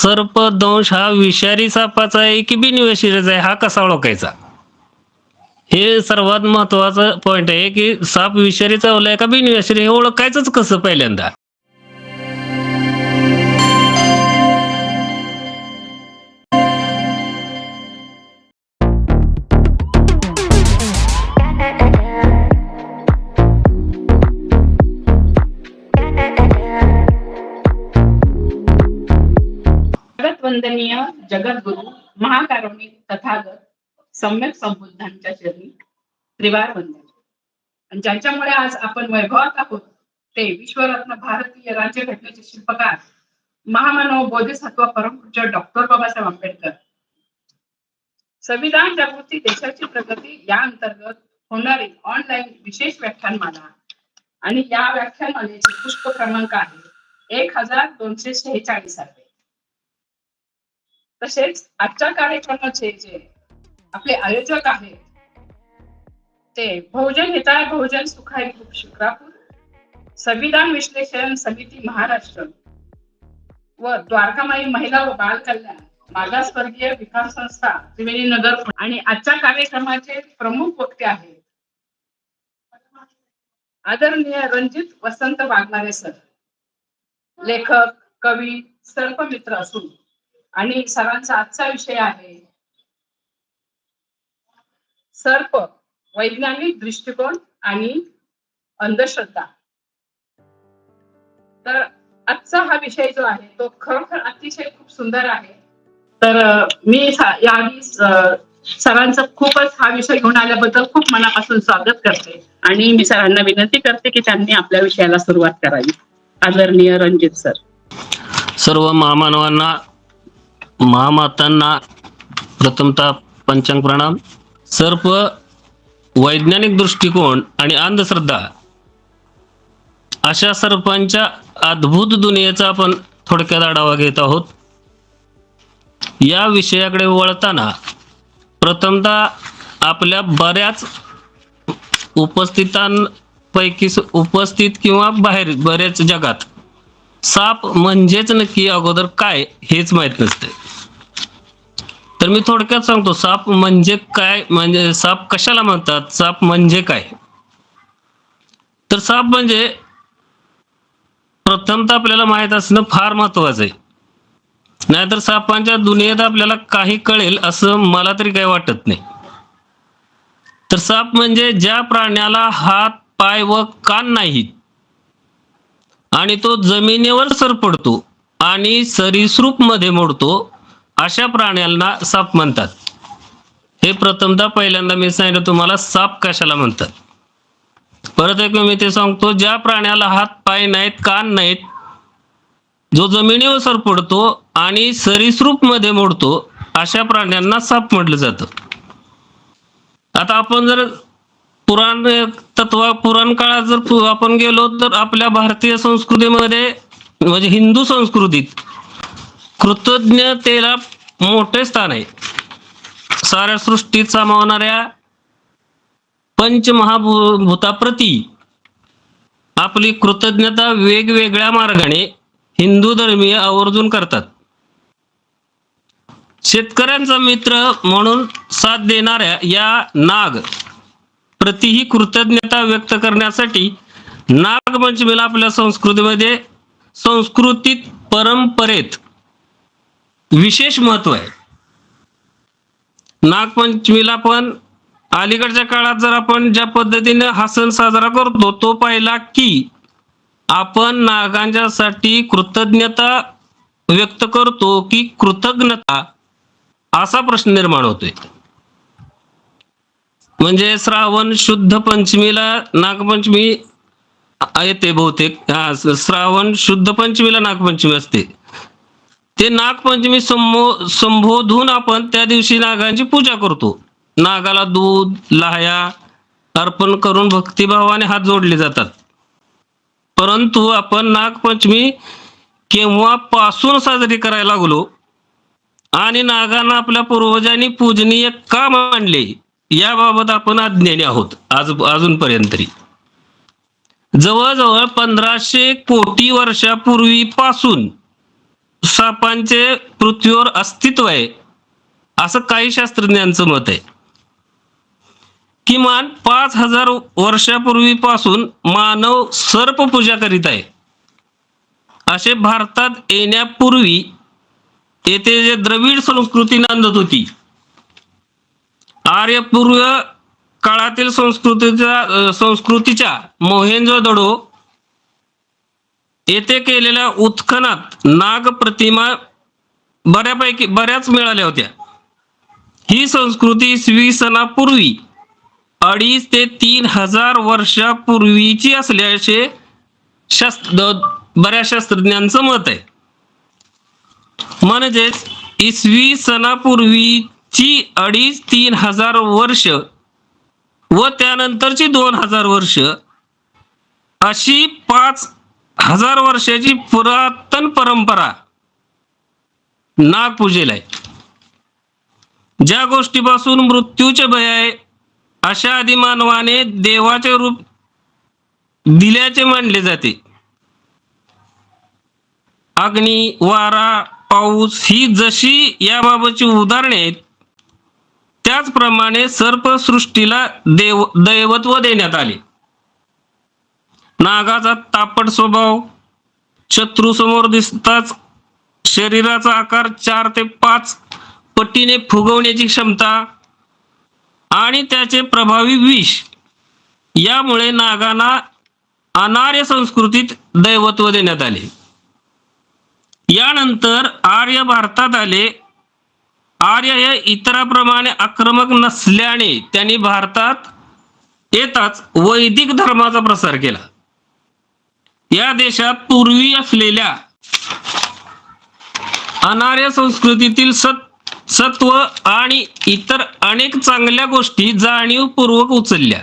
सर्पदंश हा विषारी सापाचा आहे की बिनविषारीचा आहे हा कसा ओळखायचा? हे सर्वात महत्वाचं पॉइंट आहे की साप विषारी चावलाय का बिनविषारी हे ओळखायचंच कसं पहिल्यांदा? जगत वंदनीय जगद्गुरु महाकारुणिक तथागत सम्यक संबुद्धांच्या चरणी त्रिवार वंदन. आणि ज्यांच्यामुळे आज आपण वैभवात आहोत ते विश्वरत्न भारतीय राज्यघटनेचे शिल्पकार महामानव बोधिसत्व परमपूज्य डॉक्टर बाबासाहेब आंबेडकर. संविधान जागृती देशाची प्रगती या अंतर्गत होणारी ऑनलाईन विशेष व्याख्यानमाला आणि या व्याख्यानमालेचे पुष्प क्रमांक आहे 1246 आहे. तसेच आजच्या कार्यक्रमाचे जे आपले आयोजक आहेत ते बहुजन हिताय बहुजन सुखाय ग्रुप शिक्रापूर, संविधान विश्लेषण समिती महाराष्ट्र व द्वारकामाई महिला व बाल कल्याण मागासवर्गीय विकास संस्था त्रिवेणी नगर. आणि आजच्या कार्यक्रमाचे प्रमुख वक्ते आहेत आदरणीय रणजित वसंत वाघमारे सर, लेखक, कवी, सर्पमित्र असून आणि सरांचा आजचा विषय आहे सर्प वैज्ञानिक दृष्टिकोन आणि अंधश्रद्धा. तर आजचा हा विषय जो आहे तो खरोखर अतिशय खूप सुंदर आहे. तर मी याआधी सरांचा खूपच हा विषय घेऊन आल्याबद्दल खूप मनापासून स्वागत करते आणि मी सरांना विनंती करते की त्यांनी आपल्या विषयाला सुरुवात करावी. आदरणीय रणजित सर. सर्व महामानवांना, महामातांना प्रथमतः पंचांग प्रणाम. सर्प वैज्ञानिक दृष्टिकोन आणि अंधश्रद्धा अशा सर्पांच्या अद्भुत दुनियेचा आपण थोडक्यात आढावा घेत आहोत. या विषयाकडे वळताना प्रथमतः आपल्या बऱ्याच उपस्थितांपैकी उपस्थित किंवा बाहेर बऱ्याच जगात साप म्हणजेच नक्की अगोदर काय हेच माहित नसते. तर मी थोडक्यात सांगतो साप म्हणजे काय, म्हणजे साप कशाला म्हणतात, साप म्हणजे काय. तर साप म्हणजे प्रथमतः आपल्याला माहित असणं फार महत्वाचं आहे. नाहीतर सापांच्या दुनियेत आपल्याला काही कळेल असं मला तरी काही वाटत नाही. तर साप म्हणजे ज्या प्राण्याला हात, पाय व कान नाहीत आणि तो जमिनीवर सरपडतो आणि सरीसृप मध्ये मोडतो अशा प्राण्यांना साप म्हणतात. हे प्रथमतः पहिल्यांदा मी सांगितलं तुम्हाला साप कशाला म्हणतात. परत एक मी ते सांगतो, ज्या प्राण्याला हात, पाय नाहीत, कान नाहीत, जो जमिनीवर सरपडतो आणि सरीसृप मध्ये मोडतो अशा प्राण्यांना साप म्हटलं जातं. आता आपण जर पुराण काळात जर आपण गेलो तर आपल्या भारतीय संस्कृतीमध्ये म्हणजे हिंदू संस्कृतीत कृतज्ञतेला मोठे स्थान आहे. साऱ्या सृष्टीत सामावणाऱ्या पंचमहाभूताप्रती आपली कृतज्ञता वेगवेगळ्या मार्गाने हिंदू धर्मीय आवर्जून करतात. शेतकऱ्यांचा मित्र म्हणून साथ देणाऱ्या या नाग प्रतिही कृतज्ञता व्यक्त करण्यासाठी नागपंचमीला आपल्या संस्कृतीत परंपरेत विशेष महत्व आहे. नागपंचमीला पण अलीकडच्या काळात जर आपण ज्या पद्धतीने हा सण साजरा करतो तो पाहिला की आपण नागांच्यासाठी कृतज्ञता व्यक्त करतो की कृतज्ञता असा प्रश्न निर्माण होतोय. म्हणजे श्रावण शुद्ध पंचमीला नागपंचमी येते बहुतेक. श्रावण शुद्ध पंचमीला नागपंचमी असते. ते नागपंचमी संबोधून आपण त्या दिवशी नागांची पूजा करतो. नागाला दूध, लाह्या अर्पण करून भक्तिभावाने हात जोडले जातात. परंतु आपण नागपंचमी केव्हापासून साजरी करायला लागलो आणि नागांना आपल्या पूर्वजांनी पूजनीय का मानले याबाबत आपण अज्ञानी आहोत अजूनपर्यंत तरी. जवळजवळ 1500 कोटी वर्षापूर्वीपासून सापांचे पृथ्वीवर अस्तित्व आहे असं काही शास्त्रज्ञांचं मत आहे. किमान 5000 वर्षापूर्वीपासून मानव सर्पपूजा करीत आहे. असे भारतात येण्यापूर्वी येथे जे द्रविड संस्कृती नांदत होती, आर्यपूर्व काळातील संस्कृतीच्या मोहेंजोदडो येथे केलेल्या उत्खनात नाग प्रतिमा बऱ्याच मिळाल्या होत्या. ही संस्कृती इसवी सनापूर्वी 2.5 ते 3000 वर्षापूर्वीची असल्याचे बऱ्याच शास्त्रज्ञांचं मत आहे. म्हणजेच इसवी सनापूर्वीची 2.5-3,000 वर्ष व त्यानंतरची 2000 वर्ष अशी 5000 वर्षाची पुरातन परंपरा नागपूजेला आहे. ज्या गोष्टीपासून मृत्यूचे भय आहे अशा आदिमानवाने देवाचे रूप दिल्याचे मानले जाते. अग्नी, वारा, पाऊस ही जशी याबाबतची उदाहरणे आहेत, त्याचप्रमाणे सर्पसृष्टीला दैवत्व देण्यात आले. नागाचा तापट स्वभाव, शत्रूसमोर दिसताच शरीराचा आकार 4 ते 5 पटीने फुगवण्याची क्षमता आणि त्याचे प्रभावी विष यामुळे नागांना अनार्य संस्कृतीत दैवत्व देण्यात आले. यानंतर आर्य भारतात आले. आर्य हे इतरांप्रमाणे आक्रमक नसल्याने त्यांनी भारतात येताच वैदिक धर्माचा प्रसार केला. या देशात पूर्वी असलेल्या अनार्य संस्कृतीतील सत्व आणि इतर अनेक चांगल्या गोष्टी जाणीवपूर्वक उचलल्या.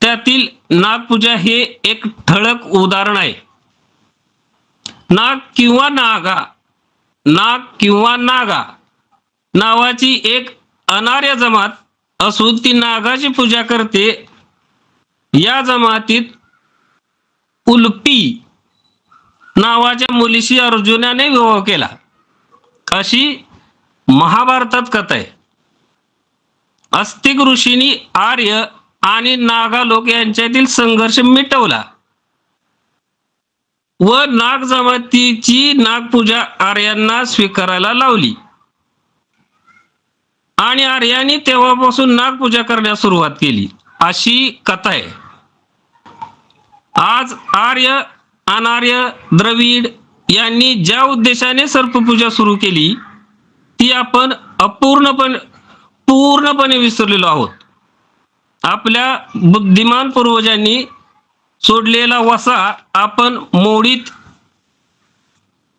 त्यातील नागपूजा हे एक ठळक उदाहरण आहे. नाग किंवा नागा नावाची एक अनार्य जमात असून ती नागाची पूजा करते. या जमातीत उल्पी नावाच्या मुलीशी अर्जुनाने विवाह केला अशी महाभारतात कथा आहे. अस्तिक ऋषींनी आर्य आणि नागा लोक यांच्यातील संघर्ष मिटवला व नाग जमातीची नागपूजा आर्यांना स्वीकारायला लावली आणि आर्यांनी तेव्हापासून नागपूजा करण्यास सुरुवात केली अशी कथा आहे. आज आर्य, अनार्य, द्रविड यांनी ज्या उद्देशाने सर्पपूजा सुरू केली ती आपण पूर्णपणे विसरलेलो आहोत. आपल्या बुद्धिमान पूर्वजांनी सोडलेला वसा आपण मोडीत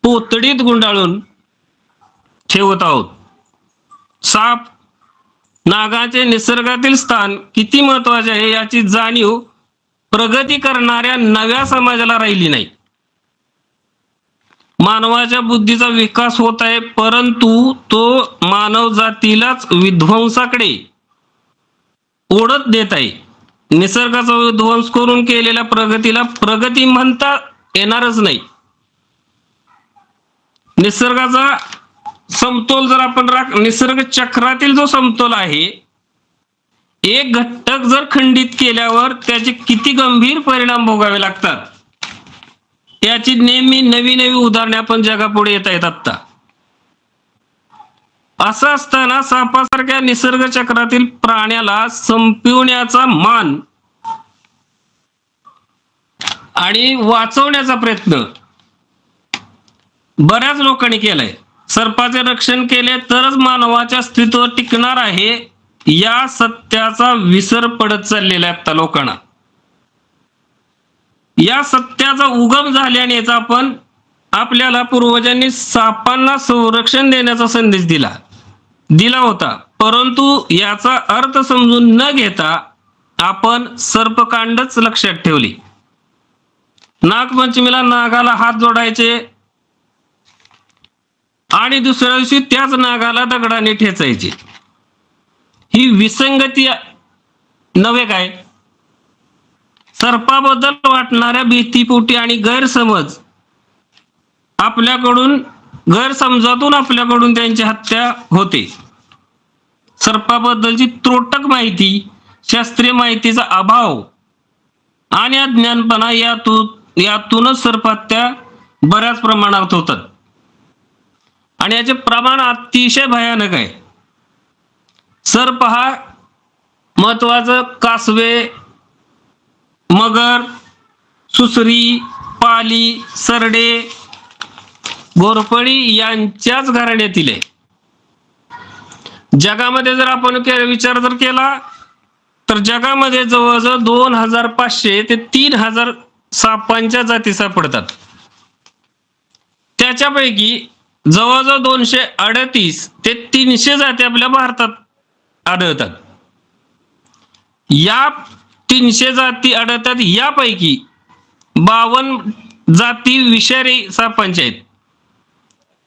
पोतडीत गुंडाळून ठेवत आहोत. साप, नागाचे निसर्गातील स्थान किती महत्वाचे आहे याची जाणीव प्रगती करणाऱ्या नव्या समाजाला राहिली नाही. मानवाच्या बुद्धीचा विकास होत आहे, परंतु तो मानव जातीलाच विध्वंसाकडे ओढत देत आहे. निसर्गाचा विध्वंस करून केलेल्या प्रगतीला प्रगती म्हणता येणारच नाही. निसर्गाचा समतोल जर आपण निसर्ग चक्रातील जो समतोल आहे, एक घटक जर खंडित केल्यावर त्याचे किती गंभीर परिणाम भोगावे लागतात याची नेहमी नवी उदाहरणे आपण जगापुढे येत आहेत आता. असं असताना सापासारख्या निसर्ग चक्रातील प्राण्याला संपविण्याचा मान आणि वाचवण्याचा प्रयत्न बऱ्याच लोकांनी केलाय. सर्पाचे रक्षण केले तरच मानवाचे अस्तित्व टिकणार आहे या सत्याचा विसर पडत चाललेला आहे आता लोकांना. या सत्याचा उगम झाल्यानेच आपल्याला पूर्वजांनी सापांना संरक्षण देण्याचा संदेश दिला होता, परंतु याचा अर्थ समजून न घेता आपण सर्पकांडच लक्षात ठेवली. नागपंचमीला नागाला हात जोडायचे आणि दुसऱ्या दिवशी त्याच नागाला दगडाने ठेचायचे. ही विसंगती नव्हे काय? सर्पाबद्दल वाटणाऱ्या भीतीपोटी आणि गैरसमज आपल्याकडून गैरसमजातून आपल्याकडून त्यांची हत्या होते. सर्पाबद्दलची त्रोटक माहिती, शास्त्रीय माहितीचा अभाव आणि अज्ञानपणा यातूनच सर्पहत्या बऱ्याच प्रमाणात होतात आणि याचे प्रमाण अतिशय भयानक आहे. सर्प हा महत्वाचं कासवे, मगर, सुसरी, पाली, सरडे, घोरपडी यांच्याच घराण्यातील आहे. जगामध्ये जर आपण विचार जर केला तर जगामध्ये जवळजवळ 2500 ते 3000 सापांच्या जाती सापडतात. त्याच्यापैकी जवळजवळ 238 ते 300 जाती आपल्या भारतात आढळतात. या 300 जाती आढळतात, यापैकी 52 जाती विषारी सापांच्या आहेत.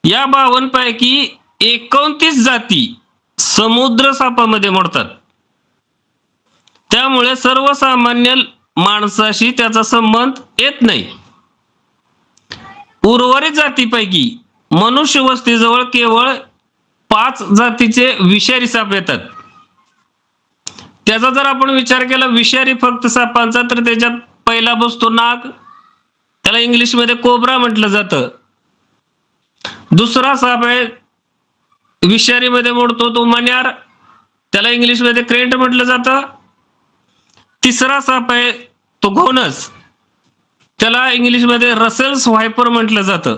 या 52 पैकी 29 जाती समुद्र सापामध्ये मोडतात. त्यामुळे सर्वसामान्य माणसाशी त्याचा संबंध येत नाही. उर्वरित जातीपैकी मनुष्य वस्तीजवळ केवळ 5 जातीचे विषारी साप येतात. त्याचा जर आपण विचार केला विषारी फक्त सापांचा, तर त्याच्यात पहिला बसतो नाग, त्याला इंग्लिशमध्ये कोब्रा म्हटलं जातं. दुसरा साप आहे विषारी मध्ये मोडतो तो मण्यार, त्याला इंग्लिशमध्ये क्रेंट म्हटलं जातं. तिसरा साप आहे तो घोणस, त्याला इंग्लिशमध्ये रसेल्स व्हायपर म्हटलं जातं.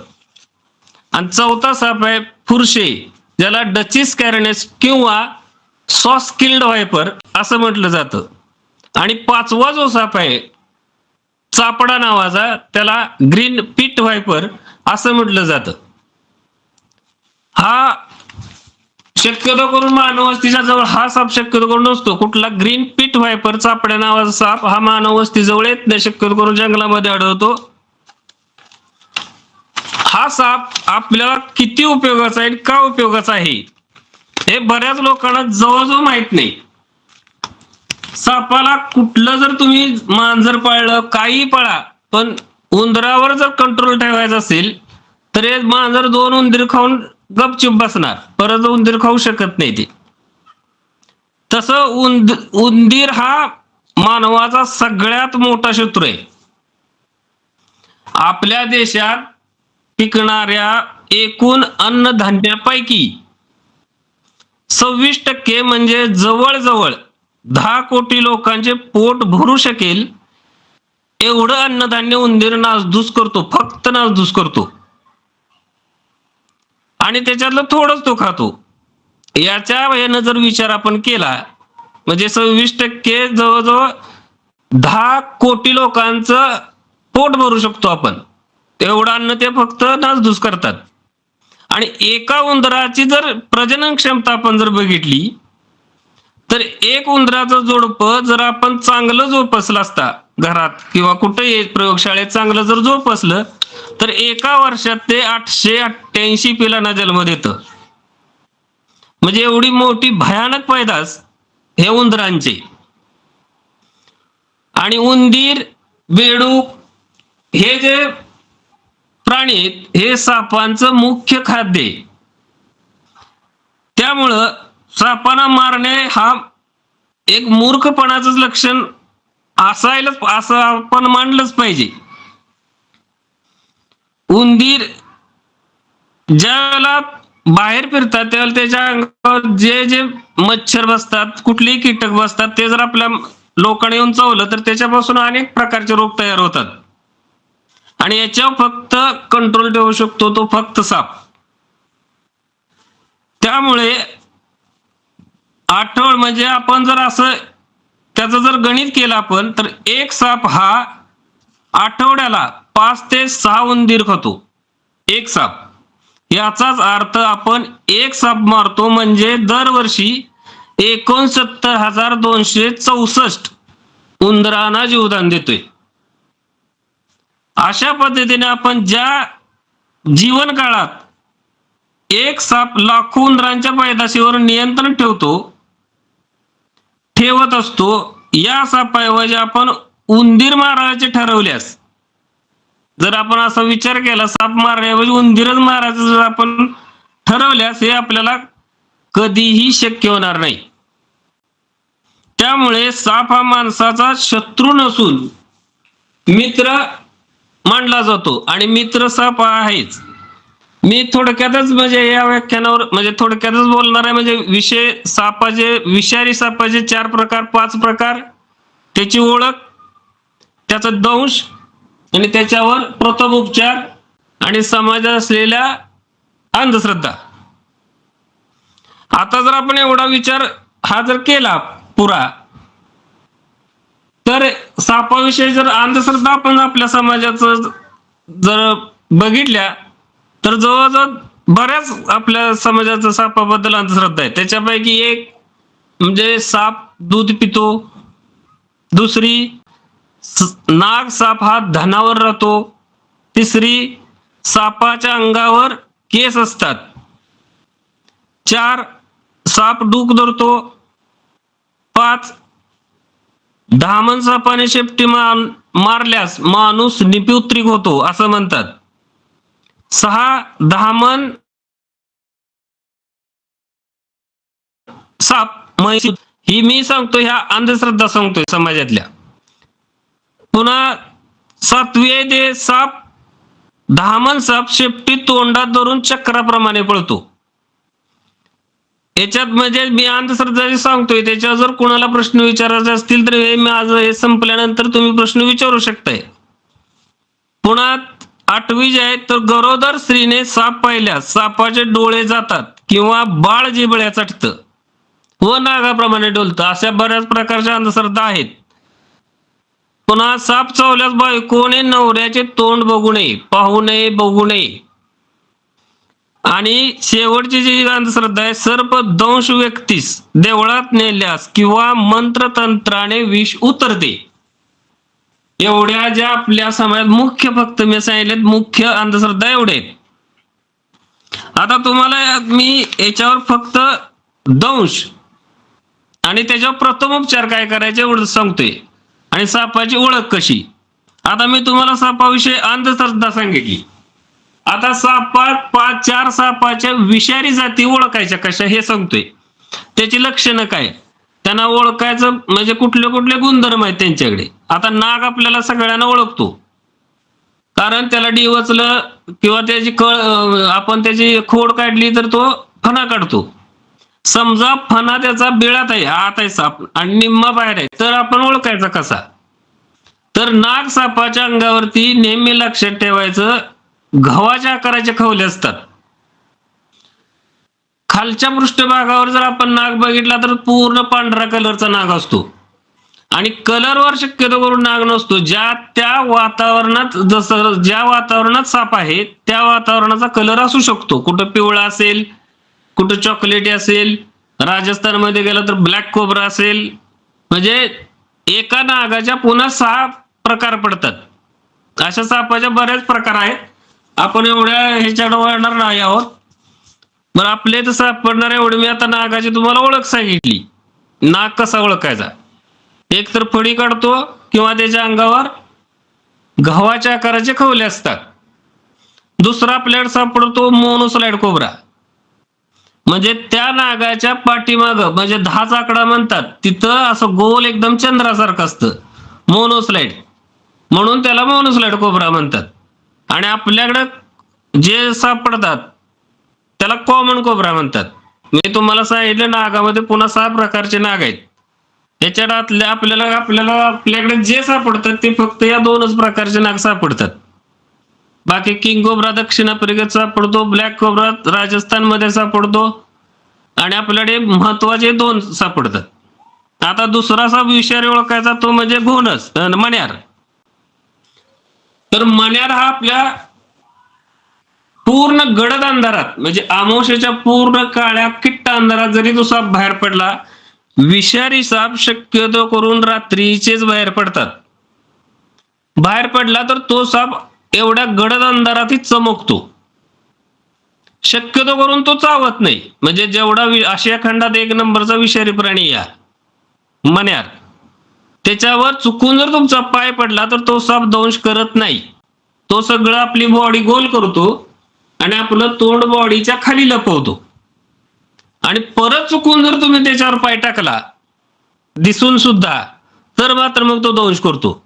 आणि चौथा साप आहे फुरशे, ज्याला डचिस कॅरनेस किंवा सॉस्किल्ड व्हायपर असं म्हटलं जातं. आणि पाचवा जो साप आहे चापडा नावाचा, त्याला ग्रीन पिट व्हायपर असं म्हटलं जातं. हा शक्यतो करून मानव वस्तीच्या जवळ हा साप शक्यतो करून नसतो. कुठला ग्रीन पिट व्हायपर चापड्या नावाचा साप हा मानव वस्तीजवळ येत नाही, शक्यतो करून जंगलामध्ये आढळतो. हा साप आपल्याला किती उपयोगाचा आहे, का उपयोगाचा आहे, हे बऱ्याच लोकांना जवळजवळ माहित नाही. सापाला कुठलं जर तुम्ही मांजर पाळलं, काही पाळा, पण उंदरावर जर कंट्रोल ठेवायचा असेल तर हे मांजर 2 उंदीर खाऊन गपचूप बसणार, परत उंदीर खाऊ शकत नाही ते. तसं उंदीर हा मानवाचा सगळ्यात मोठा शत्रू आहे. आपल्या देशात पिकणाऱ्या एकूण अन्नधान्यापैकी 26% म्हणजे जवळजवळ 10 कोटी लोकांचे पोट भरू शकेल एवढं अन्नधान्य उंदीर नासधूस करतो, फक्त नासधूस करतो. आणि त्याच्यातलं थोडंच तो खातो. याच्या यानं जर विचार आपण केला म्हणजे 26% जवळजवळ 10 कोटी लोकांचं पोट भरू शकतो आपण, तेवढं अन्न ते फक्त नासधूस करतात. आणि एका उंदराची जर प्रजनन क्षमता आपण जर बघितली तर एक उंदराचं जोडपं जर आपण चांगलं जोपासलं असता घरात किंवा कुठेही प्रयोगशाळेत चांगलं जर जोपासलं तर एका वर्षात ते 888 पिलांना जन्म देतं. म्हणजे एवढी मोठी भयानक पैदास हे उंदरांचे. आणि उंदीर, बेडूक हे जे प्राणी आहेत हे सापांचं मुख्य खाद्य आहे. त्यामुळं सापांना मारणे हा एक मूर्खपणाचं लक्षण असायलाच, असं आपण मानलंच पाहिजे. उंदीर ज्यावेळेला बाहेर फिरतात त्यावेळेला त्याच्या अंगावर जे जे मच्छर बसतात, कुठलेही कीटक बसतात, ते जर आपल्या लोकांनी येऊन चावलं तर त्याच्यापासून अनेक प्रकारचे रोग तयार होतात. आणि याच्यावर फक्त कंट्रोल ठेवू शकतो तो फक्त साप. त्यामुळे म्हणजे आपण जर असं त्याचं जर गणित केलं आपण तर एक साप हा आठवड्याला 5 ते 6 उंदीर खातो, एक साप. याचाच अर्थ आपण एक साप मारतो म्हणजे दरवर्षी 69,264 उंदरांना जीवदान देतोय. अशा पद्धतीने आपण ज्या जीवन काळात एक साप लाखो उंदरांच्या पैदाशीवर नियंत्रण ठेवत असतो, या सापाऐवजी आपण उंदीर मारायचे ठरवल्यास जर आपण असा विचार केला साप मारण्याऐवजी उंदीरच मारायचं जर आपण ठरवल्यास हे आपल्याला कधीही शक्य होणार नाही. त्यामुळे साप हा माणसाचा शत्रू नसून मित्र मानला जातो आणि मित्र साप आहेच. मी थोडक्यातच म्हणजे या व्याख्यानावर म्हणजे थोडक्यातच बोलणार आहे. म्हणजे विषय सापाचे विषारी सापाचे 4 प्रकार 5 प्रकार, त्याची ओळख, त्याचा दंश आणि त्याच्यावर प्रथमोपचार आणि समाजात असलेल्या अंधश्रद्धा. आता जर आपण एवढा विचार हा जर केला पुरा, तर सापाविषयी जर अंधश्रद्धा आपण आपल्या समाजाचं जर बघितल्या तर जवळजवळ बऱ्याच आपल्या समाजाचं सापाबद्दल अंधश्रद्धा आहे. त्याच्यापैकी एक म्हणजे साप दूध पितो, दुसरी नाग साप हा धनावर राहतो, तिसरी सापाच्या अंगावर केस असतात, 4 साप डूक धरतो, 5 धामण सापाने शेपटी मारल्यास माणूस निपुत्रिक होतो असं म्हणतात, 6 धामण साप म्हैस. ही मी सांगतो ह्या अंधश्रद्धा सांगतोय समाजातल्या. पुन्हा 7वी आहे ते साप धामण साप शेपटी तोंडात धरून चक्राप्रमाणे पळतो. याच्यात म्हणजे मी अंधश्रद्धा जे सांगतोय त्याच्यावर जर कोणाला प्रश्न विचारायचे असतील तर हे माझं हे संपल्यानंतर तुम्ही प्रश्न विचारू शकताय. पुन्हा 8वी जे आहे तर गरोदर स्त्रीने साप पाहिल्यास सापाचे डोळे जातात किंवा बाळ जिभल्या चटतं व नागाप्रमाणे डोलतं. अशा बऱ्याच प्रकारच्या अंधश्रद्धा आहेत. पुन्हा साप चावल्यास बायकोने नवऱ्याचे तोंड बघू नये, पाहू नये, बघू नये. आणि शेवटची जी अंधश्रद्धा आहे सर्प दंश व्यक्तीस देवळात नेल्यास किंवा मंत्रतंत्राने विष उतरते. एवढ्या ज्या आपल्या समाजात मुख्य फक्त मी सांगितलेत मुख्य अंधश्रद्धा एवढे आहेत. आता तुम्हाला मी याच्यावर फक्त दंश आणि त्याच्यावर प्रथमोपचार काय करायचे एवढं सांगतोय आणि सापाची ओळख कशी. आता मी तुम्हाला सापाविषयी अंधश्रद्धा सांगितली. आता सापात 4 सापाच्या विषारी जाती ओळखायच्या कशा हे सांगतोय. त्याची लक्षणं काय, त्यांना ओळखायचं म्हणजे कुठले कुठले गुणधर्म आहेत त्यांच्याकडे. आता नाग आपल्याला सगळ्यांना ओळखतो कारण त्याला डिवचलं किंवा त्याची आपण त्याची खोड काढली तर तो फणा काढतो. समजा फणा त्याचा बिळात आहे, आत आहे साप आणि निम्मा बाहेर आहे, तर आपण ओळखायचा कसा. तर नाग सापाच्या अंगावरती नेहमी लक्षात ठेवायचं गव्हाच्या आकाराचे खवले असतात. खालच्या पृष्ठभागावर जर आपण नाग बघितला तर पूर्ण पांढरा कलरचा नाग असतो आणि कलरवर शक्यतो करून नाग नसतो. त्या वातावरणात जसं ज्या वातावरणात साप आहे त्या वातावरणाचा कलर असू शकतो. कुठं पिवळा असेल, कुठं चॉकलेटी असेल, राजस्थानमध्ये गेलं तर ब्लॅक कोब्रा असेल. म्हणजे एका नागाच्या पुन्हा 6 प्रकार पडतात. अशा सापाच्या बरेच प्रकार आहेत. आपण एवढ्या ह्याच्यावर वळणार नाही आहोत. बरं आपले तर सापडणार एवढे मी आता नागाची तुम्हाला ओळख सांगितली. नाग कसा ओळखायचा, एक तर फडी काढतो किंवा त्याच्या अंगावर गव्हाच्या आकाराचे खवले असतात. दुसरा आपल्याकडे सापडतो मोनोसलाइड कोब्रा. म्हणजे त्या नागाच्या पाठीमाग म्हणजे 10चा आकडा म्हणतात तिथं असं गोल एकदम चंद्रासारखं असतं मोनोस्लाइड, म्हणून त्याला मोनोस्लाइड कोब्रा म्हणतात. आणि आपल्याकडे जे सापडतात त्याला कॉमन कोब्रा म्हणतात. मी तुम्हाला सांगितलं नागामध्ये पुन्हा 6 प्रकारचे नाग आहेत. याच्यात आपल्याकडे जे सापडतात ते फक्त या 2च प्रकारचे नाग सापडतात. बाकी किंग कोब्रा दक्षिण आफ्रिकेत सापडतो, ब्लॅक कोब्रा राजस्थानमध्ये सापडतो आणि आपल्याकडे महत्वाचे 2 सापडतात. आता दुसरा साप विषारी ओळखायचा तो म्हणजे घोणस मण्यार. तर मण्यार हा आपल्या पूर्ण गडद अंधारात म्हणजे अमावस्येच्या पूर्ण काळ्या किट्ट अंधारात जरी तो साप बाहेर पडला, विषारी साप शक्यतो करून रात्रीचेच बाहेर पडतात. बाहेर पडला तर तो साप एवढ्या गडद अंधारातही चमकतो. शक्यतो करून तो चावत नाही. म्हणजे जेवढा आशिया खंडात 1 नंबरचा विषारी प्राणी या मण्यार, त्याच्यावर चुकून जर तुमचा पाय पडला तर तो साप दंश करत नाही. तो सगळं आपली बॉडी गोल करतो आणि आपलं तोंड बॉडीच्या खाली लपवतो. आणि परत चुकून जर तुम्ही त्याच्यावर पाय टाकला दिसून सुद्धा, तर मात्र मग तो दंश करतो.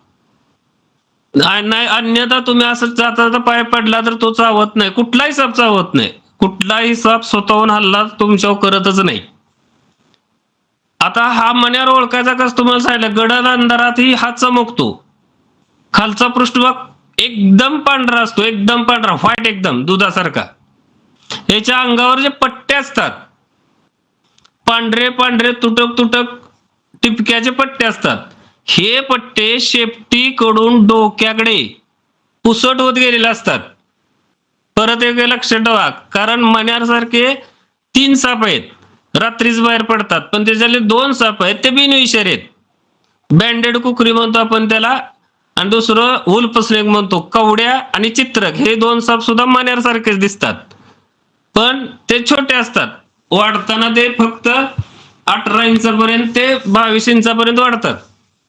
नाही अन्यथा तुम्ही असं जाता जाता पाय पडला तर तो चावत नाही. कुठलाही साप चावत नाही. कुठलाही साप स्वतःहून हल्ला तुमच्यावर करतच नाही. आता हा मण्यावर ओळखायचा कसं तुम्हाला सांगितलं, गडद अंधारातही हा चमकतो. खालचा पृष्ठभाग एकदम पांढरा असतो, एकदम पांढरा, व्हाईट एकदम दुधासारखा. याच्या अंगावर जे पट्टे असतात, पांढरे पांढरे तुटक तुटक टिपक्याचे पट्टे असतात. हे पट्टे शेपटीकडून डोक्याकडे पुसट होत गेलेले असतात. परत एक लक्षात ठेवा, कारण मण्यासारखे 3 साप आहेत. रात्रीच बाहेर पडतात, पण त्याच्यातले 2 साप आहेत ते बिनविषारी आहेत. बँडेड कुकरी म्हणतो आपण त्याला, आणि दुसरं वुल्फ स्नेक म्हणतो. कवड्या आणि चित्रक हे 2 साप सुद्धा मण्यासारखेच दिसतात, पण ते छोटे असतात. वाढताना ते फक्त 18 इंचापर्यंत ते 22 इंचापर्यंत वाढतात.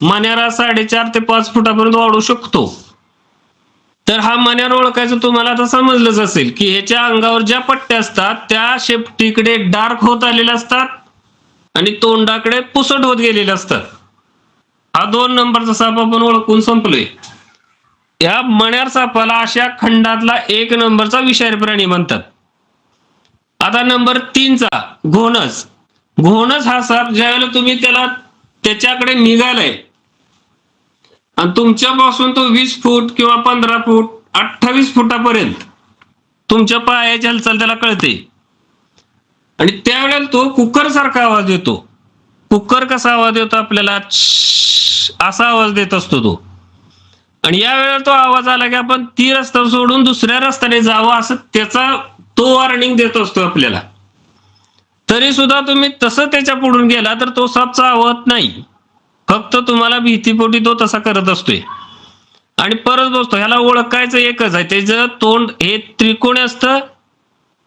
मण्यारा 4.5 ते 5 फुटापर्यंत वाढू शकतो. तर हा मण्यार ओळखायचं तुम्हाला आता समजलंच असेल की ह्याच्या अंगावर ज्या पट्ट्या असतात त्या शेपटीकडे डार्क होत आलेल्या असतात आणि तोंडाकडे पुसट होत गेलेले असतात. हा 2 नंबरचा साप आपण ओळखून संपलोय. या मण्यार सापाला अशा खंडातला 1 नंबरचा विषारी प्राणी म्हणतात. आता नंबर 3चा घोणस. घोणस हा साप ज्यावेळेला तुम्ही त्याच्याकडे निघालाय आणि तुमच्यापासून तो 20 फूट किंवा 15 फूट 28 फुटापर्यंत तुमच्या पायाची हालचाल त्याला कळते आणि त्यावेळेला तो कुकर सारखा आवाज देतो. कुकर कसा आवाज देतो आपल्याला, असा आवाज देत असतो तो. आणि या वेळेला तो आवाज आला की आपण ती रस्ता सोडून दुसऱ्या रस्त्याने जावं असं त्याचा तो वॉर्निंग देत असतो आपल्याला. तरी सुद्धा तुम्ही तसं त्याच्या पुढून गेला तर तो साप चावत नाही, फक्त तुम्हाला भीतीपोटी तो तसा करत असतोय आणि परत बसतो. ह्याला ओळखायचं एकच आहे, त्याचं तोंड हे त्रिकोणी असतं,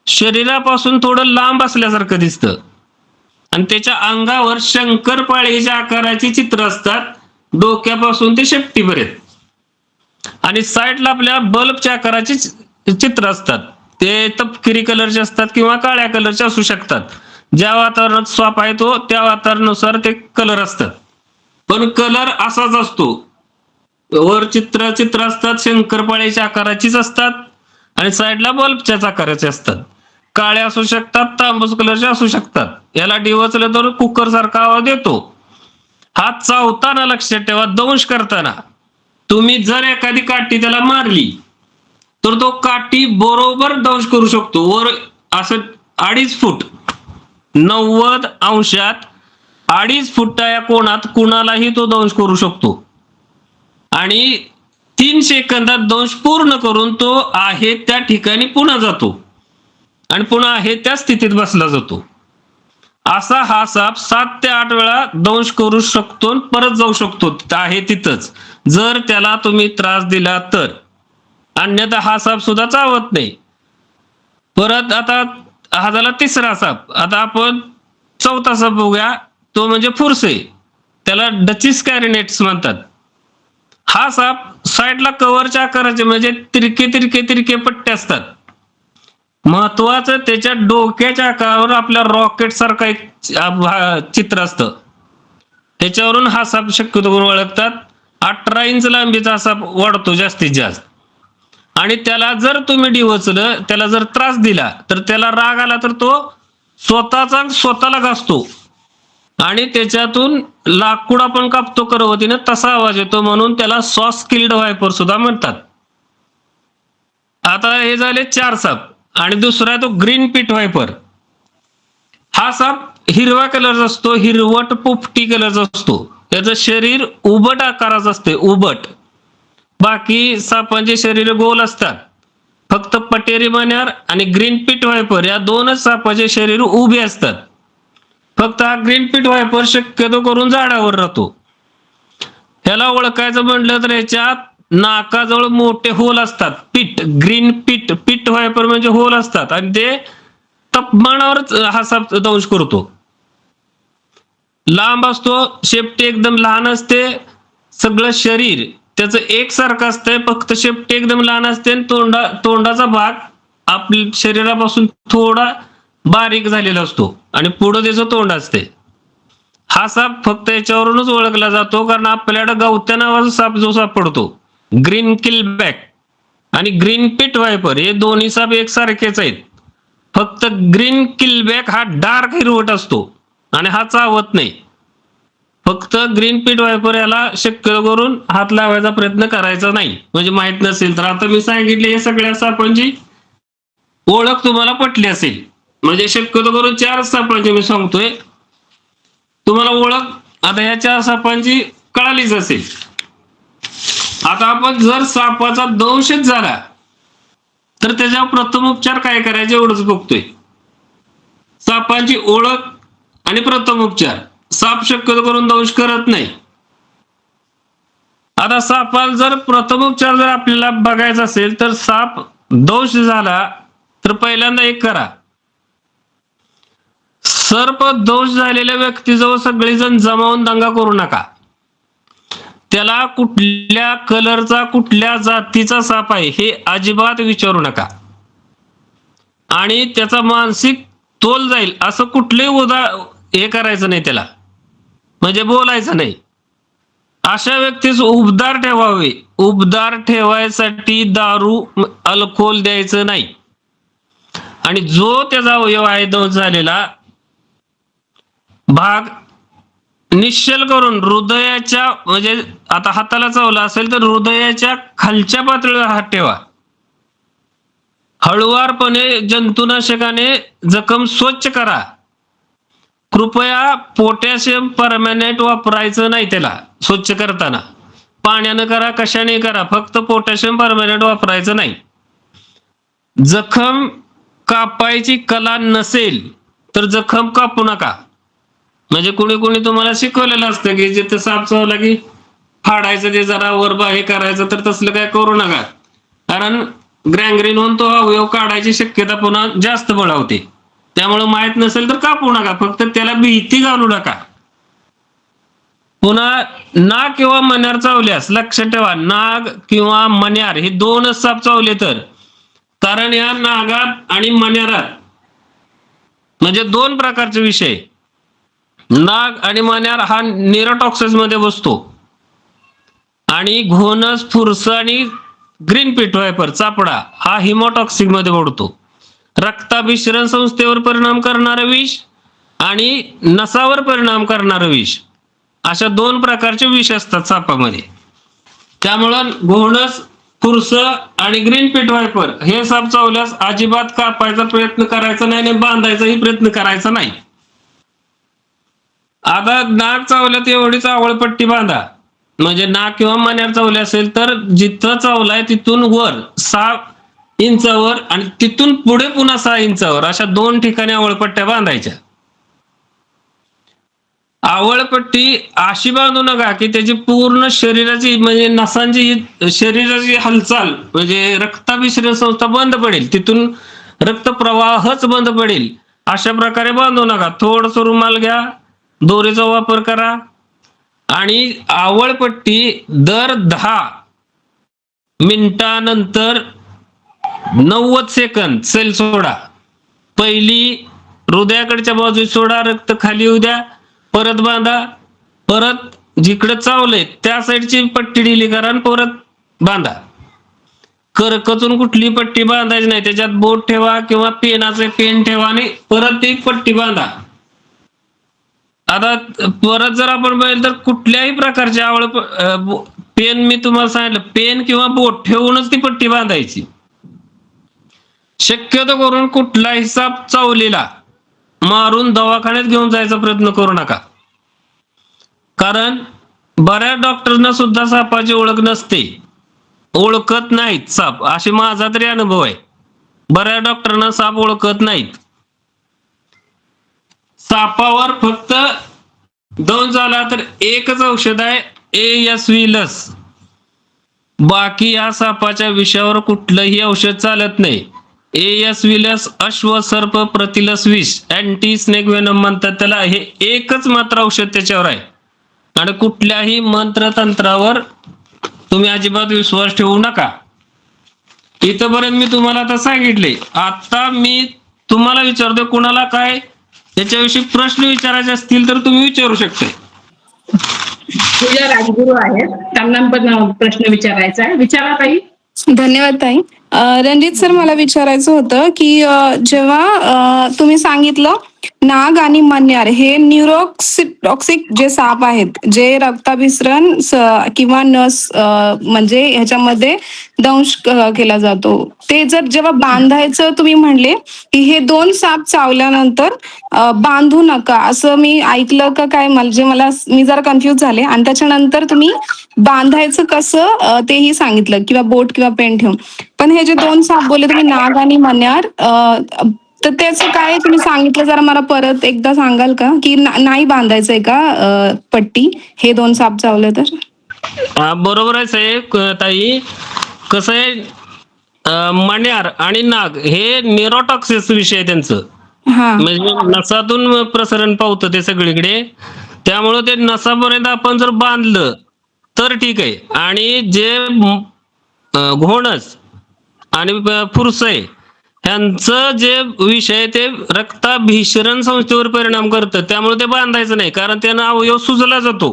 शरीरापासून थोडं लांब असल्यासारखं दिसतं आणि त्याच्या अंगावर शंकरपाळीच्या आकाराची चित्र असतात, डोक्यापासून ते शेपटीपर्यंत. आणि साईडला आपल्या बल्बच्या आकाराची चित्र असतात. ते तपकिरी कलरचे असतात किंवा काळ्या कलरचे असू शकतात. ज्या वातावरणात साप आहे तो त्या वातावरणानुसार ते कलर असतात, पण कलर असाच असतो. वर चित्र असतात, शंकरपाळीच्या आकाराचीच असतात आणि साईडला बल्बच्याच आकाराचे असतात. काळे असू शकतात, तांबूस कलरचे असू शकतात. याला डिवचलं तर कुकर सारखा आवाज येतो. हा चावताना लक्षात ठेवा, दंश करताना तुम्ही जर एखादी काठी त्याला मारली तर तो काठी बरोबर दंश करू शकतो. वर असं 2.5 फूट 90 अंशात 2.5 फुटा या कोणात कुणालाही तो दंश करू शकतो आणि 3 सेकंदात दंश पूर्ण करून तो आहे त्या ठिकाणी पुन्हा जातो आणि पुन्हा आहे त्या स्थितीत बसला जातो. असा हा साप 7 ते 8 वेळा दंश करू शकतो, परत जाऊ शकतो आहे तिथंच, जर त्याला तुम्ही त्रास दिला तर. अन्यथा हा साप सुद्धा चावत नाही. परत आता हा झाला 3रा साप. आता आपण 4था साप बघूया, तो म्हणजे फुरसे. त्याला डचिस कॅरिनेट्स म्हणतात. हा साप साईडला कव्हरच्या आकाराचे म्हणजे तिरके पट्टे असतात. महत्वाचं त्याच्या डोक्याच्या आकारावर आपल्या रॉकेट सारखा एक चित्र असतं. त्याच्यावरून हा साप शक्यतो करून ओळखतात. 18 इंच लांबीचा हा साप वाढतो जास्तीत जास्त आणि त्याला जर तुम्ही डिवचलं, त्याला जर त्रास दिला तर त्याला राग आला तर तो स्वतःला घासतो आणि त्याच्यातून लाकूड आपण कापतो करवतीनं तसा आवाज येतो, म्हणून त्याला सॉस किल्ड वायपर सुद्धा म्हणतात. आता हे झाले 4 साप आणि दुसरा आहे तो ग्रीन पीट वायपर. हा साप हिरवा कलरचा असतो, हिरवट पोपटी कलरचा असतो. त्याचं शरीर उबट आकाराचं असते, उबट. बाकी सापांचे शरीर गोल असतात. फक्त पटेरी मण्यार आणि ग्रीन पीट वायपर या 2च सापाचे शरीर उभे असतात. फक्त हा ग्रीन पीट वायपर शक्यतो करून झाडावर राहतो. ह्याला ओळखायचं म्हटलं तर याच्यात नाकाजवळ मोठे होल असतात. ग्रीन पीट वायपर म्हणजे होल असतात आणि ते तापमानावरच हा साप दंश करतो. लांब असतो, शेपटी एकदम लहान असते, सगळं शरीर त्याचं एकसारखं असतंय, फक्त शेपटी एकदम लहान असते आणि तोंडाचा भाग आपल्या शरीरापासून थोडा बारीक झालेला असतो आणि पुढं त्याचं तोंड असते. हा साप फक्त याच्यावरूनच ओळखला जातो, कारण आपल्याकडे गवत्या नावाचा साप जो सापडतो, ग्रीन किलबॅक आणि ग्रीन पिट वायपर, हे दोन्ही साप एकसारखेच आहेत. फक्त ग्रीन किलबॅक हा डार्क हिरवट असतो आणि हा चावत नाही. फक्त ग्रीन पिट वायपर याला शक्य करून हात लावायचा प्रयत्न करायचा नाही, म्हणजे माहित नसेल तर. आता मी सांगितले या सगळ्या सापांची ओळख तुम्हाला पटली असेल. म्हणजे शक्यतो करून 4 सापांची मी सांगतोय, तुम्हाला ओळख आता ह्या 4 सापांची कळालीच असेल. आता आपण जर सापाचा दंशच झाला तर त्याच्यावर प्रथम उपचार काय करायचे एवढंच बघतोय. सापांची ओळख आणि प्रथम उपचार. साप शक्यतो करून दंश करत नाही. आता सापाला जर प्रथम उपचार जर आपल्याला बघायचा असेल तर साप दंश झाला तर पहिल्यांदा एक करा, सर्प दंश झालेल्या व्यक्तीजवळ सगळेजण जमावून दंगा करू नका. त्याला कुठल्या कलरचा कुठल्या जातीचा साप आहे हे अजिबात विचारू नका आणि त्याचा मानसिक तोल जाईल असं कुठलेही हे करायचं नाही, त्याला म्हणजे बोलायचं नाही. अशा व्यक्तीस उबदार ठेवावे. उबदार ठेवायसाठी दारू अल्कोहोल द्यायचं नाही. आणि जो त्याचा अवयव आहे दंश झालेला भाग निश्चल करून हृदयाच्या, म्हणजे आता हाताला चावला असेल तर हृदयाच्या खालच्या पातळीवर हात ठेवा. हळुवारपणे जंतुनाशकाने जखम स्वच्छ करा. कृपया पोटॅशियम परमॅनेंट वापरायचं नाही त्याला स्वच्छ करताना. पाण्यानं करा, कशाने करा, फक्त पोटॅशियम परमॅनेंट वापरायचं नाही. जखम कापायची कला नसेल तर जखम कापू नका. म्हणजे कुणी कुणी तुम्हाला शिकवलेलं असतं की जिथे साप चावला की फाडायचं, ते जरा वरबा हे करायचं, तर तसलं काय करू नका. कारण ग्रँग्रीन होऊन तो अवयव काढायची शक्यता पुन्हा जास्त बळावते. त्यामुळे माहित नसेल तर कापू नका, फक्त त्याला भीती घालू नका. पुन्हा नाग किंवा मण्यार चावल्यास लक्षात ठेवा, नाग किंवा मण्यार हे 2च साप चावले तर, कारण या नागात आणि मण्यारात म्हणजे 2 प्रकारचे विषय. नाग आणि मण्यार हा निरोटॉक्सिस मध्ये बसतो आणि घोणस, फुरस आणि ग्रीन पिट वायपर चापडा हा हिमोटॉक्सिक मध्ये पडतो. रक्ताभिसरण संस्थेवर परिणाम करणारं विष आणि नसावर परिणाम करणारं विष, अशा 2 प्रकारचे विष असतात सापामध्ये. त्यामुळं घोणस, फुरस आणि ग्रीन पिट वायपर हे साप चावल्यास अजिबात कापायचा प्रयत्न करायचा नाही आणि बांधायचाही प्रयत्न करायचा नाही. आता नाग चावल्यात एवढीच आवळपट्टी बांधा. म्हणजे नाग किंवा मण्यार चावले असेल तर जिथं चावलाय तिथून वर 6 इंचावर आणि तिथून पुढे पुन्हा 6 इंचावर अशा 2 ठिकाणी आवळपट्ट्या बांधायच्या. आवळपट्टी अशी बांधू नका की त्याची पूर्ण शरीराची, म्हणजे नसांची शरीराची हालचाल, म्हणजे रक्ताभिसरण संस्था बंद पडेल, तिथून रक्त प्रवाहच बंद पडेल, अशा प्रकारे बांधू नका. थोडंसं रुमाल घ्या, दोरीचा वापर करा आणि आवळपट्टी दर 10 मिनिटानंतर 90 सेकंद सेल सोडा. पहिली हृदयाकडच्या बाजूस सोडा, रक्त खाली येऊ द्या, परत बांधा, परत जिकडे चावलंय त्या साईडची पट्टी ढिली करा आणि परत बांधा. करकचून कुठली पट्टी बांधायची नाही, त्याच्यात बोट ठेवा किंवा पेनाचे पेन ठेवा आणि परत ती पट्टी बांधा. आता परत जर आपण बघितलं तर कुठल्याही प्रकारचे पेन, मी तुम्हाला सांगितलं पेन किंवा बोट ठेवूनच ती पट्टी बांधायची. शक्यतो करून कुठलाही साप चावलेला मारून दवाखान्यात घेऊन जायचा प्रयत्न करू नका. कारण बऱ्याच डॉक्टरना सुद्धा सापाची ओळख नसते, ओळखत नाहीत साप, असे माझा तरी अनुभव आहे. बऱ्याच डॉक्टरांना साप ओळखत नाहीत. सापावर फक्त दंश झाला तर एकच औषध आहे, ASV लस. बाकी या सापाच्या विषावर कुठलंही औषध चालत नाही. ASV लस अश्व सर्प प्रतिलस विष, अँटी स्नेक वेनम म्हणतात त्याला. हे एकच मात्र औषध त्याच्यावर आहे आणि कुठल्याही मंत्रतंत्रावर तुम्ही अजिबात विश्वास ठेवू नका. इथपर्यंत मी तुम्हाला आता सांगितले. आता मी तुम्हाला विचारतो, कुणाला काय याच्याविषयी प्रश्न विचारायचे असतील तर तुम्ही विचारू शकता. पूजा राजगुरू आहेत, त्यांना पण प्रश्न विचारायचा आहे. विचारा ताई. धन्यवाद ताई. रणजित सर, मला विचारायचं होतं की जेव्हा तुम्ही सांगितलं नाग आणि मण्यार हे न्यूरोटॉक्सिक जे साप आहेत, जे रक्ताभिसरण किंवा नस म्हणजे ह्याच्यामध्ये दंश केला जातो, ते जर जेव्हा बांधायचं तुम्ही म्हणले की हे 2 साप चावल्यानंतर बांधू नका असं मी ऐकलं का काय, म्हणजे मी जरा कन्फ्युज झाले. आणि त्याच्यानंतर तुम्ही बांधायचं कसं तेही सांगितलं, किंवा बोट किंवा पेन ठेवून. पण हे जे 2 साप बोलले तुम्ही, नाग आणि मण्यार, तर त्याचं काय तुम्ही सांगितलं, जरा मला परत एकदा सांगाल का, की नाही बांधायचंय का पट्टी हे 2 साप चावले तर? बरोबर आहे साहेब. ताई, कसं आहे, मण्यार आणि नाग हे न्यूरोटॉक्सिस विषय आहे त्यांचं. म्हणजे नसातून प्रसरण पावतं ते सगळीकडे. त्यामुळे ते नसापर्यंत आपण जर बांधलं तर ठीक आहे. आणि जे घोणस आणि फुरसय ह्यांचं जे विषय ते रक्ताभिसरण संस्थेवर परिणाम करतं. त्यामुळे ते बांधायचं नाही, कारण त्यानं अवयव सुजला जातो.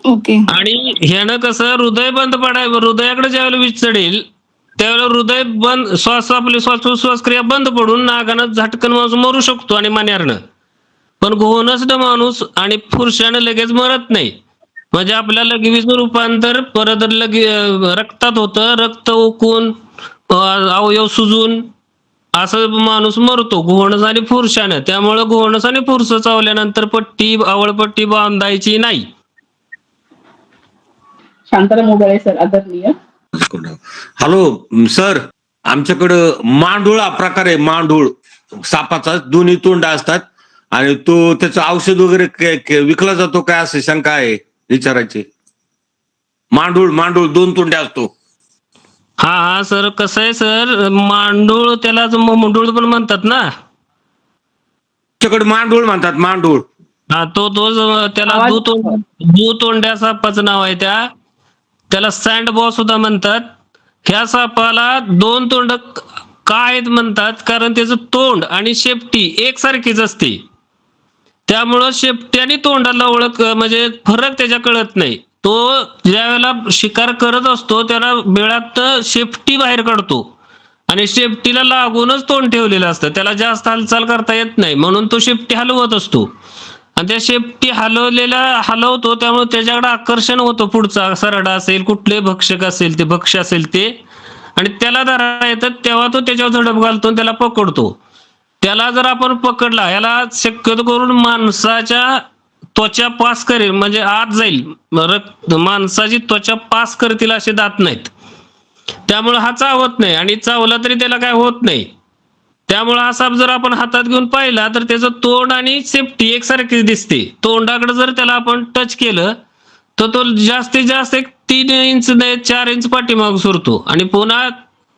ओके. आणि ह्यानं कसं हृदय बंद पडायचं, हृदयाकडे ज्यावेळेला वीज चढेल त्यावेळेला हृदय बंद, आपली श्वासक्रिया बंद पडून नागानं झटकन माणूस मरू शकतो आणि मण्यारनं. पण घोणसड माणूस आणि फुरशानं लगेच मरत नाही. म्हणजे आपल्या लगवीचं रूपांतर परत रक्तात होतं. रक्त ओकून अवयव सुजून असं माणूस मरतो घोणस आणि फुरशानं. त्यामुळे घोणस आणि फुरसं चावल्यानंतर आवळपट्टी बांधायची नाही. शांताराम मोगळे सर, आदरणीय. हॅलो सर, आमच्याकडं मांडूळ हा प्रकार आहे. मांडूळ सापाचा 2 तोंड असतात आणि तो त्याचं औषध वगैरे विकला जातो काय, असं शंका आहे, विचारायची. मांडूळ 2 तोंडे असतो. हा सर, कसं आहे सर, मांडूळ त्याला मुंडूळ पण म्हणतात ना. आमच्याकडे मांडूळ म्हणतात, मांडूळ. हा, तो त्याला दुतोंड्या सापाचं नाव आहे. त्याला सँड बॉ सुद्धा म्हणतात. ह्या सापाला 2 तोंड का आहेत म्हणतात, कारण त्याचं तोंड आणि शेपटी एकसारखीच असते. त्यामुळं शेपटी आणि तोंडाला ओळख, म्हणजे फरक त्याच्या कळत नाही. तो ज्यावेळेला शिकार करत असतो त्याला बिळात शेपटी बाहेर काढतो आणि शेपटीला लागूनच तोंड ठेवलेलं असतं. त्याला जास्त हालचाल करता येत नाही, म्हणून तो शेपटी हलवत असतो. आणि त्या शेपटी हलवतो, त्यामुळे त्याच्याकडे आकर्षण होतं. पुढचा सरडा असेल, कुठले भक्षक असेल ते, भक्ष्य असेल ते, आणि त्याला धरा येतात तेव्हा तो त्याच्यावर झडप घालतो आणि त्याला पकडतो. त्याला जर आपण पकडला, याला शक्यतो करून माणसाच्या त्वचा पास करेल, म्हणजे आत जाईल, माणसाची त्वचा पास करतील असे दात नाहीत. त्यामुळे हा चावत नाही, आणि चावला तरी त्याला काय होत नाही. त्यामुळे हा साप जर आपण हातात घेऊन पाहिला तर त्याचं तोंड आणि शेपटी एकसारखी दिसते. तोंडाकडे जर त्याला आपण टच केलं तर तो जास्तीत जास्त 3 इंच नाही 4 इंच पाठीमाग सुरतो आणि पुन्हा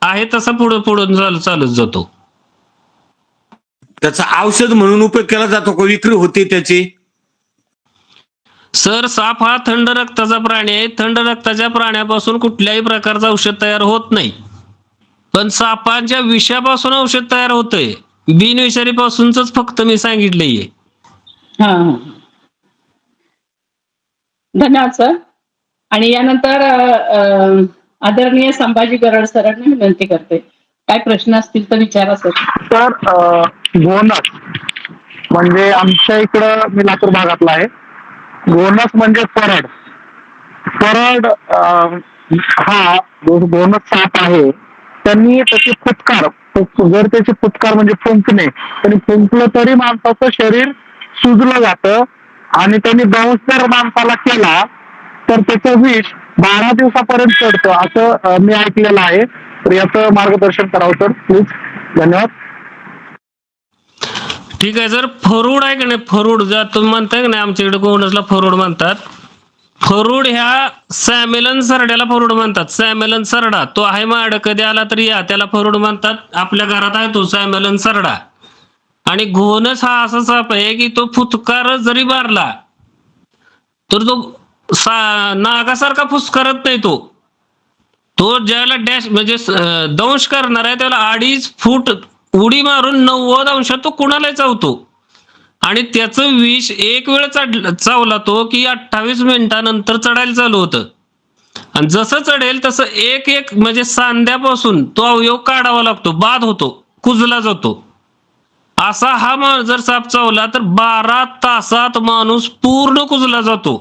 आहे तसा पुढे चालत जातो. त्याचा औषध म्हणून उपयोग केला जातो का, विक्री होते त्याची? सर, साप हा थंड रक्ताचा प्राणी आहे. थंड रक्ताच्या प्राण्यापासून कुठल्याही प्रकारचं औषध तयार होत नाही. पण सापांच्या विषापासून औषध तयार होतंय. बिनविषारी पासूनच फक्त मी सांगितलंय. धन्यवाद सर. आणि यानंतर आदरणीय संभाजी गरड सरांना विनंती करते, काय प्रश्न असतील तर विचारा सर. सर, घोणस म्हणजे आमच्या इकडं, मी लातूर भागातला आहे. घोणस म्हणजे परड. हा घोणस साप आहे. त्यांनी त्याची फुटकार, जर त्याची फुटकार म्हणजे फुंकणे, त्यांनी फुंकलं तरी माणसाचं शरीर सुजलं जातं. आणि त्यांनी दंश जर माणसाला केला तर त्याचं विष 12 दिवसापर्यंत चढतं, असं मी ऐकलेलं आहे. तर याचं मार्गदर्शन करावं सर, प्लीज. धन्यवाद. ठीक आहे सर. फरूड आहे की नाही, फरूड ज्या तुम्ही म्हणताय की नाही, आमच्याकडे घोणसला फरूड म्हणतात. फरूड ह्या सॅमेलन सरड्याला फरूड म्हणतात. सॅमेलन सरडा तो आहे माझ्याकडे, कधी आला तरी या, त्याला फरूड म्हणतात. आपल्या घरात आहे तो सॅमेलन सरडा. आणि घोणस हा असा साप आहे की तो फुटकार जरी मारला तर तो नागासारखा फुसकारत नाही तो. तो ज्याला डॅश म्हणजे दंश करणार आहे त्याला 2.5 फूट उडी मारून 90 अंशात तो कुणालाही चावतो. आणि त्याचं विष एक वेळ चावला तो की 28 मिनिटानंतर चढायला चालू होतं. आणि जसं चढेल तसं एक एक म्हणजे सांध्यापासून तो अवयव काढावा लागतो, बाद होतो, कुजला जातो. असा हा जर साप चावला तर 12 तासात माणूस पूर्ण कुजला जातो.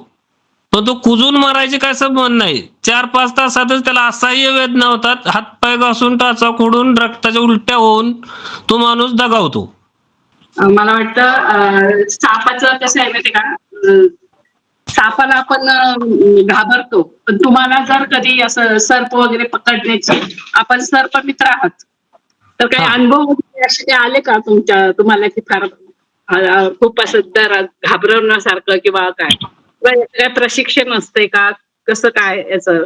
पण तो कुजून मारायचे काय संबंध नाही. 4-5 तासातच त्याला असह्य वेदना होतात, हातपाय घासून टाचा खोडून रक्ताच्या उलट्या होऊन तो माणूस दगावतो. मला वाटतं सापाचं कसं आहे माहिती का, सापाला आपण घाबरतो, पण तुम्हाला जर कधी असं सर्प वगैरे पकडण्याची, आपण सर्प मित्र आहात, तर काही अनुभव वगैरे असे काही आले का तुम्हाला की फार खूप असं घाबरवण्यासारखं किंवा काय प्रशिक्षण असते का, कसं काय याचं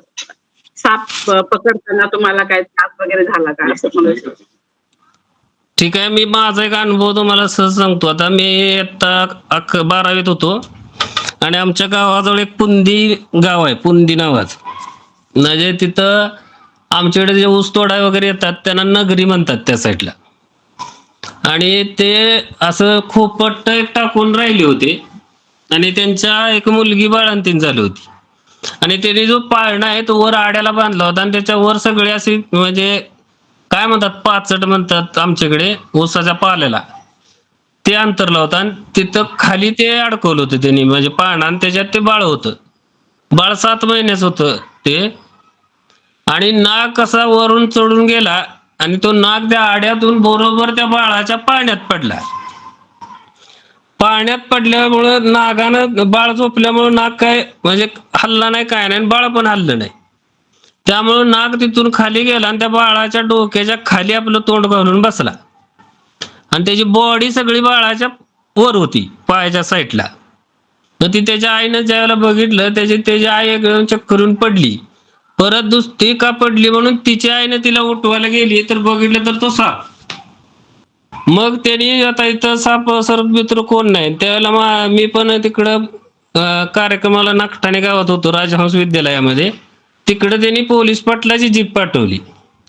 साप पकडताना तुम्हाला काय त्रास वगैरे झाला का असं मला ठीक आहे, मी माझा एक अनुभव तुम्हाला सहज सांगतो. आता मी आता 12वीत होतो आणि आमच्या गावाजवळ एक पुंदी गाव आहे, पुंदी नावाचं. म्हणजे तिथं आमच्याकडे जे ऊस तोडाय वगैरे येतात त्यांना नगरी म्हणतात त्या साईडला. आणि ते असं खोपट एक टाकून राहिले होते आणि त्यांच्या एक मुलगी बाळंतीण झाली होती. आणि त्याने जो पाळणा आहे तो वर आड्याला बांधला होता आणि त्याच्यावर सगळे असे म्हणजे काय म्हणतात, पाचट म्हणतात आमच्याकडे ऊसाच्या पाल्याला, ते अंतरलं होतं. आणि तिथं खाली ते अडकवलं होतं त्यांनी म्हणजे पाळणा, आणि त्याच्यात ते बाळ होतं. बाळ 7 महिन्याचं होतं ते. आणि नाग कसा वरून चढून गेला आणि तो नाग त्या आड्यातून बरोबर त्या बाळाच्या पाण्यात पडला. पाण्यात पडल्यामुळं नागानं, बाळ झोपल्यामुळं नाग काय म्हणजे हल्ला नाही, काय नाही, बाळ पण हल्लं नाही. त्यामुळं नाग तिथून खाली गेला आणि त्या बाळाच्या डोक्याच्या खाली आपलं तोंड घालून बसला. आणि त्याची बॉडी सगळी बाळाच्या वर होती, पायाच्या साईडला. तर ती त्याच्या आईनं ज्यावेळेला बघितलं, त्याची आई एकदम चक्करून पडली. परत ती का पडली म्हणून तिच्या आईने तिला उठवायला गेली, तर बघितलं तर तो साप. मग त्यांनी आता इथं साप सर्प मित्र कोण नाही, त्यावेळेला मी पण तिकडं कार्यक्रमाला नागठाणे गावात होतो, राजहंस विद्यालयामध्ये. तिकडे त्यांनी पोलीस पाटलाची जीप पाठवली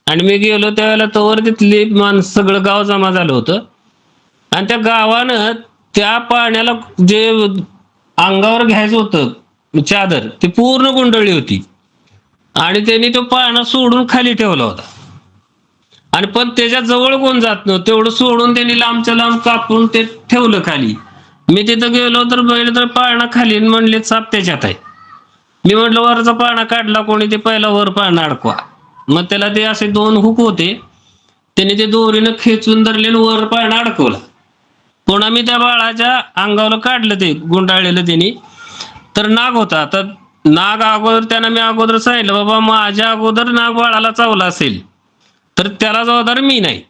आणि मी गेलो त्यावेळेला तोवर तिथली माणसं सगळं गाव जमा झालं होतं. आणि त्या गावानं त्या पाण्याला जे अंगावर घ्यायचं होतं चादर, ती पूर्ण गुंडळली होती. आणि त्यांनी तो पाळणा सोडून खाली ठेवला होता. आणि पण त्याच्या जवळ कोण जात नव्हतं, तेवढं सोडून त्यांनी लांबच्या लांब कापून ते ठेवलं खाली. मी तिथं गेलो तर बघितलं तर पाळणा खाली, म्हणले साप त्याच्यात आहे. मी म्हटलं वरचा पाळणा काढला कोणी, ते पहिला वर पाळणा अडकवा. मग त्याला ते असे 2 हुक होते, त्याने ते दोरीनं खेचून धरले आणि वर पाळणा अडकवला. पुन्हा मी त्या बाळाच्या अंगावर काढलं ते गुंडाळलेलं त्यांनी, तर नाग होता. तर नाग अगोदर त्यांना मी अगोदर सांगितलं, बाबा माझ्या अगोदर नाग बाळाला चावला असेल तर त्याला जबाबदार मी नाही,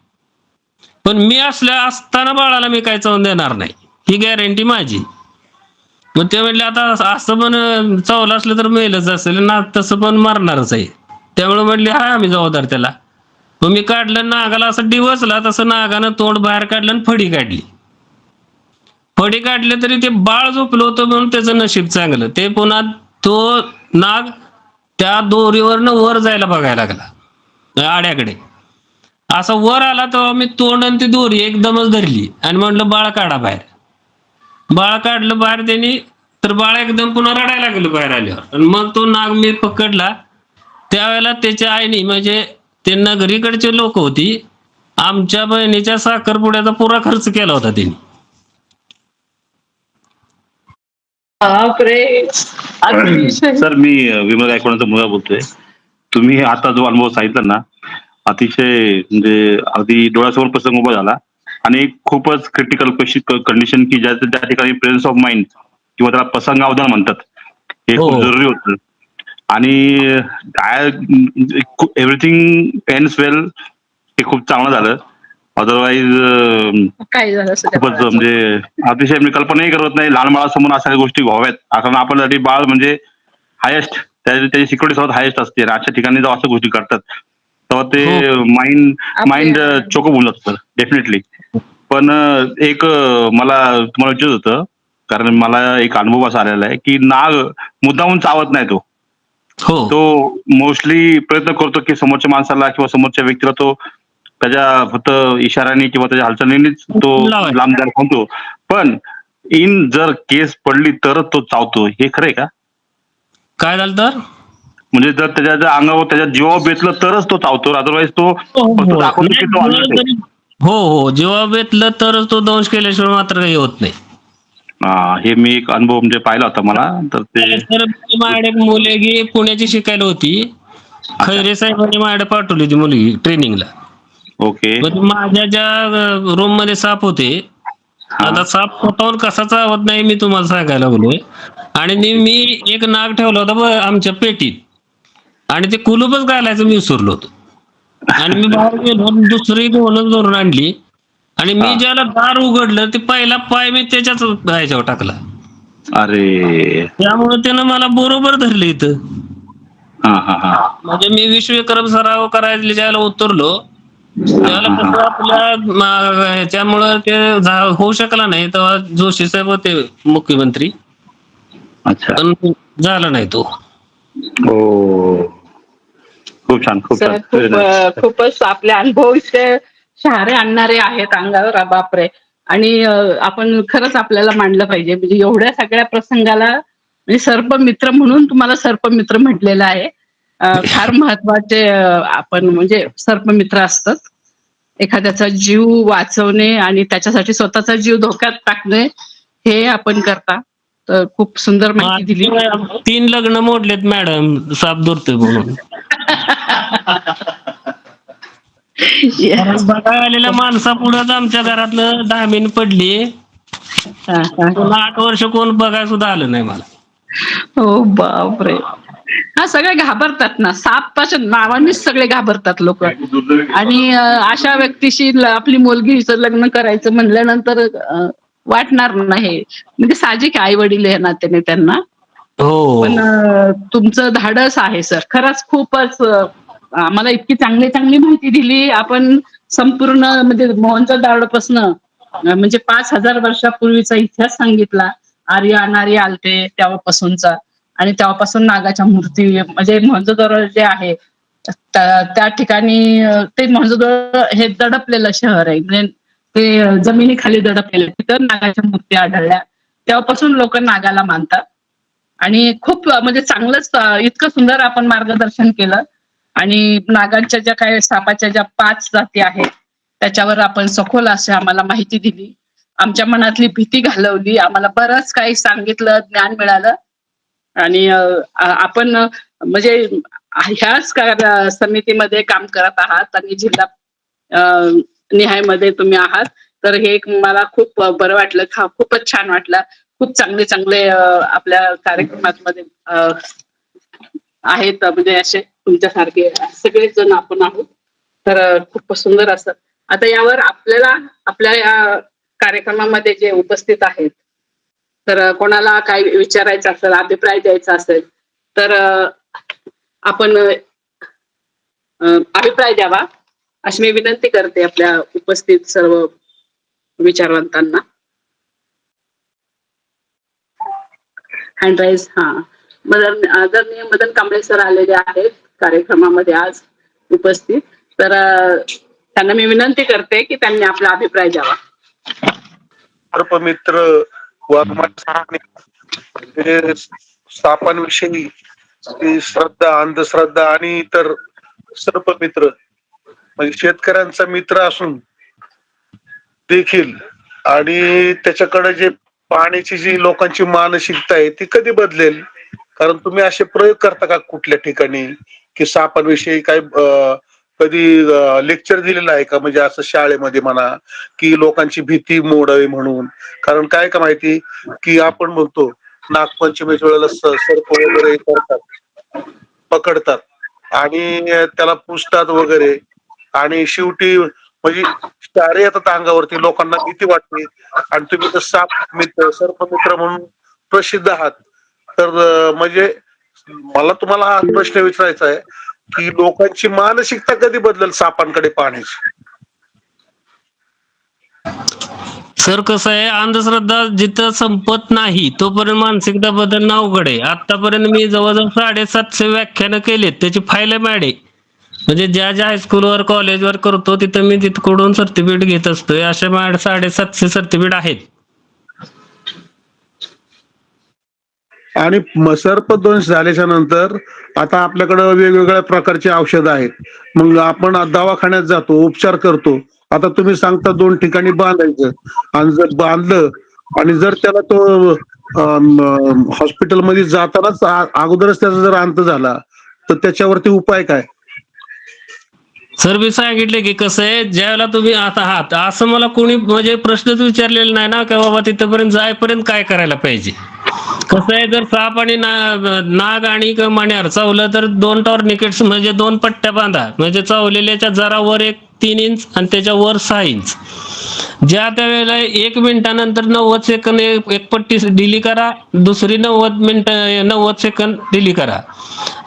पण मी असताना बाळाला मी काय चावून देणार नाही, ही गॅरंटी माझी. मग ते म्हटले आता असं पण चावलं असलं तर मेलच असेल ना, तसं पण मारणारच आहे. त्यामुळे म्हटले हा आम्ही जबाबदार त्याला. मग मी काढलं, नागाला असं डिवसला, तसं नागानं तोंड बाहेर काढलं आणि फडी काढली. फडी काढले तरी ते बाळ झोपलं होतं म्हणून त्याचं नशीब चांगलं. ते पुन्हा तो नाग त्या दोरीवरनं वर जायला बघायला लागला आड्याकडे. असा वर आला तेव्हा मी तोंड आणि ती दोरी एकदमच धरली आणि म्हटलं बाळ काढा बाहेर. बाळ काढलं बाहेर त्यांनी, तर बाळ एकदम पुन्हा रडायला लागलं बाहेर आल्यावर. आणि मग तो नाग मी पकडला. त्यावेळेला त्याच्या आईने म्हणजे ते नगरीकडचे लोक होती, आमच्या बहिणीच्या साखरपुड्याचा पुरा खर्च केला होता त्यांनी. सर मी विमल गायकवाडचा मुलगा बोलतोय. तुम्ही आता जो अनुभव सांगितला ना, अतिशय म्हणजे अगदी डोळ्यासमोर प्रसंग उभा झाला आणि खूपच क्रिटिकल कंडिशन की ज्या ठिकाणी प्रेझेन्स ऑफ माइंड किंवा त्याला प्रसंगावधान म्हणतात, हे खूप जरुरी होतं. आणि एव्हरीथिंग एंड्स वेल, हे खूप चांगलं झालं. अदरवाईज काय झालं खूपच म्हणजे अतिशय मी कल्पनाही करत नाही लहान बाळासमोर अशा गोष्टी व्हाव्यात. कारण आपल्यासाठी बाळ म्हणजे हायेस्ट, त्याची सिक्युरिटी सर्वात हायेस्ट असते. आणि अशा ठिकाणी जेव्हा अशा गोष्टी करतात तेव्हा ते माइंड चोक होऊन जातं डेफिनेटली. पण एक मला तुम्हाला विचारत होतं कारण मला एक अनुभव असा आलेला आहे की नाग मुद्दामून चावत नाही तो हो मोस्टली प्रयत्न करतो की समोरच्या माणसाला किंवा समोरच्या व्यक्तीला तो त्याच्या फक्त इशाऱ्याने किंवा त्याच्या हालचालीनेच तो लावायचं. लांब द्यायला सांगतो. पण जर केस पडली तरच तो चावतो, हे खरंय का? काय झालं तर म्हणजे जर त्याच्या अंगावर त्याच्या जीवावर बेतलं तरच तो चावतो, अदरवाईज तो फक्त दाखवतो की तो अलर्ट आहे. हो जेव्हा बेतलं तरच तो दंश केल्याशिवाय मात्र काही होत नाही. हे मी एक अनुभव म्हणजे पाहिला होता मला. तर ते तर माझ्याकडे एक मुलगी पुण्याची शिकायला होती. खैरे साहेबांनी माझ्याकडे पाठवली होती मुलगी ट्रेनिंगला. ओके. पण माझ्या ज्या रूम मध्ये साप होते, आता साप स्वतःहून कसा चावत नाही मी तुम्हाला सांगायला बोललोय. आणि मी एक नाग ठेवला होता आमच्या पेटीत आणि ते कुलूपच घालायचं मी विसरलो होतो. आणि मी बाहेर गेलो दुसरी धरून आणली आणि मी ज्याला दार उघडलं ते पहिला पाय मी त्याच्याच ह्याच्यावर टाकला. अरे त्यामुळे त्यानं मला बरोबर धरलं इथं. म्हणजे मी विश्वविक्रम सराव करायला ज्याला उतरलो त्याला कसं आपल्या ह्याच्यामुळं ते होऊ शकला नाही. तेव्हा जोशी साहेब होते मुख्यमंत्री. अच्छा. पण झाला नाही तो. हो खूप छान खूप सर छान. खूपच आपले अनुभव इतके शहारे आणणारे आहेत अंगावर बापरे. आणि आपण खरंच आपल्याला मांडलं पाहिजे म्हणजे एवढ्या सगळ्या प्रसंगाला म्हणजे सर्पमित्र म्हणून तुम्हाला सर्पमित्र म्हटलेलं आहे. फार महत्वाचे आपण म्हणजे सर्पमित्र असतात. एखाद्याचा जीव वाचवणे आणि त्याच्यासाठी स्वतःचा जीव धोक्यात टाकणे हे आपण करता. तर खूप सुंदर माहिती दिली. 3 लग्न मोडलेत मॅडम साप धरतोय म्हणून. बघायला आलेल्या माणसापुढंच आमच्या घरातलं दामिन पडली. 8 वर्ष कोण बघायला सुद्धा आलं नाही मला. हो बापरे. हा सगळे घाबरतात ना, सापाच्या नावानेच सगळे घाबरतात लोक. आणि अशा व्यक्तीशी आपली मुलगीचं लग्न करायचं म्हणल्यानंतर वाटणार नाही. म्हणजे साहजिक आई वडील या नात्याने त्यांना. हो पण तुमचं धाडस आहे सर खरंच खूपच. आम्हाला इतकी चांगली चांगली माहिती दिली आपण. संपूर्ण म्हणजे मोहनजोदडोपासनं म्हणजे 5000 वर्षापूर्वीचा इतिहास सांगितला. आर्य अनार्य आलते तेव्हापासूनचा. आणि तेव्हापासून नागाच्या मूर्ती म्हणजे मोहनजोदडो जे आहे त्या ठिकाणी ते मोहनजोदडो हे दडपलेलं शहर आहे. म्हणजे ते जमिनीखाली दडपलेलं तिथं नागाच्या मूर्ती आढळल्या. तेव्हापासून लोक नागाला मानतात. आणि खूप म्हणजे चांगलंच इतकं सुंदर आपण मार्गदर्शन केलं. आणि नागांच्या ज्या काही सापाच्या ज्या 5 जाती आहेत त्याच्यावर आपण सखोल अशी आम्हाला माहिती दिली. आमच्या मनातली भीती घालवली. आम्हाला बरंच काही सांगितलं, ज्ञान मिळालं. आणि आपण म्हणजे ह्याच समितीमध्ये काम करत आहात आणि जिल्हा निहायमध्ये तुम्ही आहात. तर हे मला खूप बरं वाटलं. खूपच छान वाटलं. खूप चांगले चांगले आपल्या कार्यक्रमामध्ये आहेत म्हणजे असे तुमच्यासारखे सगळेच जण आपण आहोत. तर खूप सुंदर असं. आता यावर आपल्याला आपल्या या कार्यक्रमामध्ये जे उपस्थित आहेत तर कोणाला काही विचारायचं असेल, अभिप्राय द्यायचा असेल तर आपण अभिप्राय द्यावा अशी मी विनंती करते आपल्या उपस्थित सर्व विचारवंतांना. हँडराईज आदरणीय मदन कांबळे सर आलेले आहेत कार्यक्रमामध्ये आज उपस्थित. तर त्यांना मी विनंती करते की त्यांनी आपला अभिप्राय द्यावा. सर्पमित्र सापांविषयी श्रद्धा, अंधश्रद्धा आणि इतर सर्पमित्र म्हणजे शेतकऱ्यांचा मित्र असून देखील आणि त्याच्याकडे जे पाण्याची जी लोकांची मानसिकता आहे ती कधी बदलेल? कारण तुम्ही असे प्रयोग करता का कुठल्या ठिकाणी की सापांविषयी काय कधी लेक्चर दिलेलं आहे का? म्हणजे असं शाळेमध्ये म्हणा की लोकांची भीती मोडावी म्हणून. कारण काय का माहिती की आपण म्हणतो नागपंचमीच्या वेळेला सर्प वगैरे करतात, पकडतात आणि त्याला पुजतात वगैरे आणि शेवटी म्हणजे स्टारे येतात अंगावरती, लोकांना भीती वाटते आणि तुम्ही तर सर्पमित्र म्हणून प्रसिद्ध आहात. तर म्हणजे मला तुम्हाला हा प्रश्न विचारायचा आहे की लोकांची मानसिकता कधी बदलेल सापांकडे पाहण्याची? सर कसं आहे, अंधश्रद्धा जिथं संपत नाही तोपर्यंत मानसिकता बदलणं अवघड आहे. आतापर्यंत मी जवळजवळ 750 व्याख्यानं केलेत, त्याची फाईल मॅड आहे. म्हणजे ज्या ज्या हायस्कूलवर कॉलेजवर करतो तिथं मी तिथकडून सर्टिफिकेट घेत असतोय. अशा माझ्या 750 सर्टिफिकेट आहेत. आणि सर्पदंश झाल्याच्या नंतर आता आपल्याकडं वेगवेगळ्या प्रकारची औषधं आहेत. मग आपण दवाखान्यात जातो, उपचार करतो. आता तुम्ही सांगता 2 ठिकाणी बांधायचं, आणि जर बांधलं आणि जर त्याला तो हॉस्पिटलमध्ये जातानाच अगोदरच त्याचा जर अंत झाला तर त्याच्यावरती उपाय काय? सर मी सांगितले की कसं आहे, ज्यावेळेला तुम्ही आता आहात असं मला कोणी म्हणजे प्रश्नच विचारलेला नाही ना, की बाबा तिथपर्यंत जायपर्यंत काय करायला पाहिजे. कसं आहे, जर साप आणि नाग आणि मण्यार चावलं तर 2 टॉर्निकेट्स म्हणजे 2 पट्ट्या बांधा. म्हणजे चावलेल्याच्या जरा वर 3 इंच आणि त्याच्या वर 6 इंच. ज्या त्यावेळेला 1 मिनिटानंतर 90 सेकंद एक पट्टी डिली करा, दुसरी 90 सेकंद डिली करा.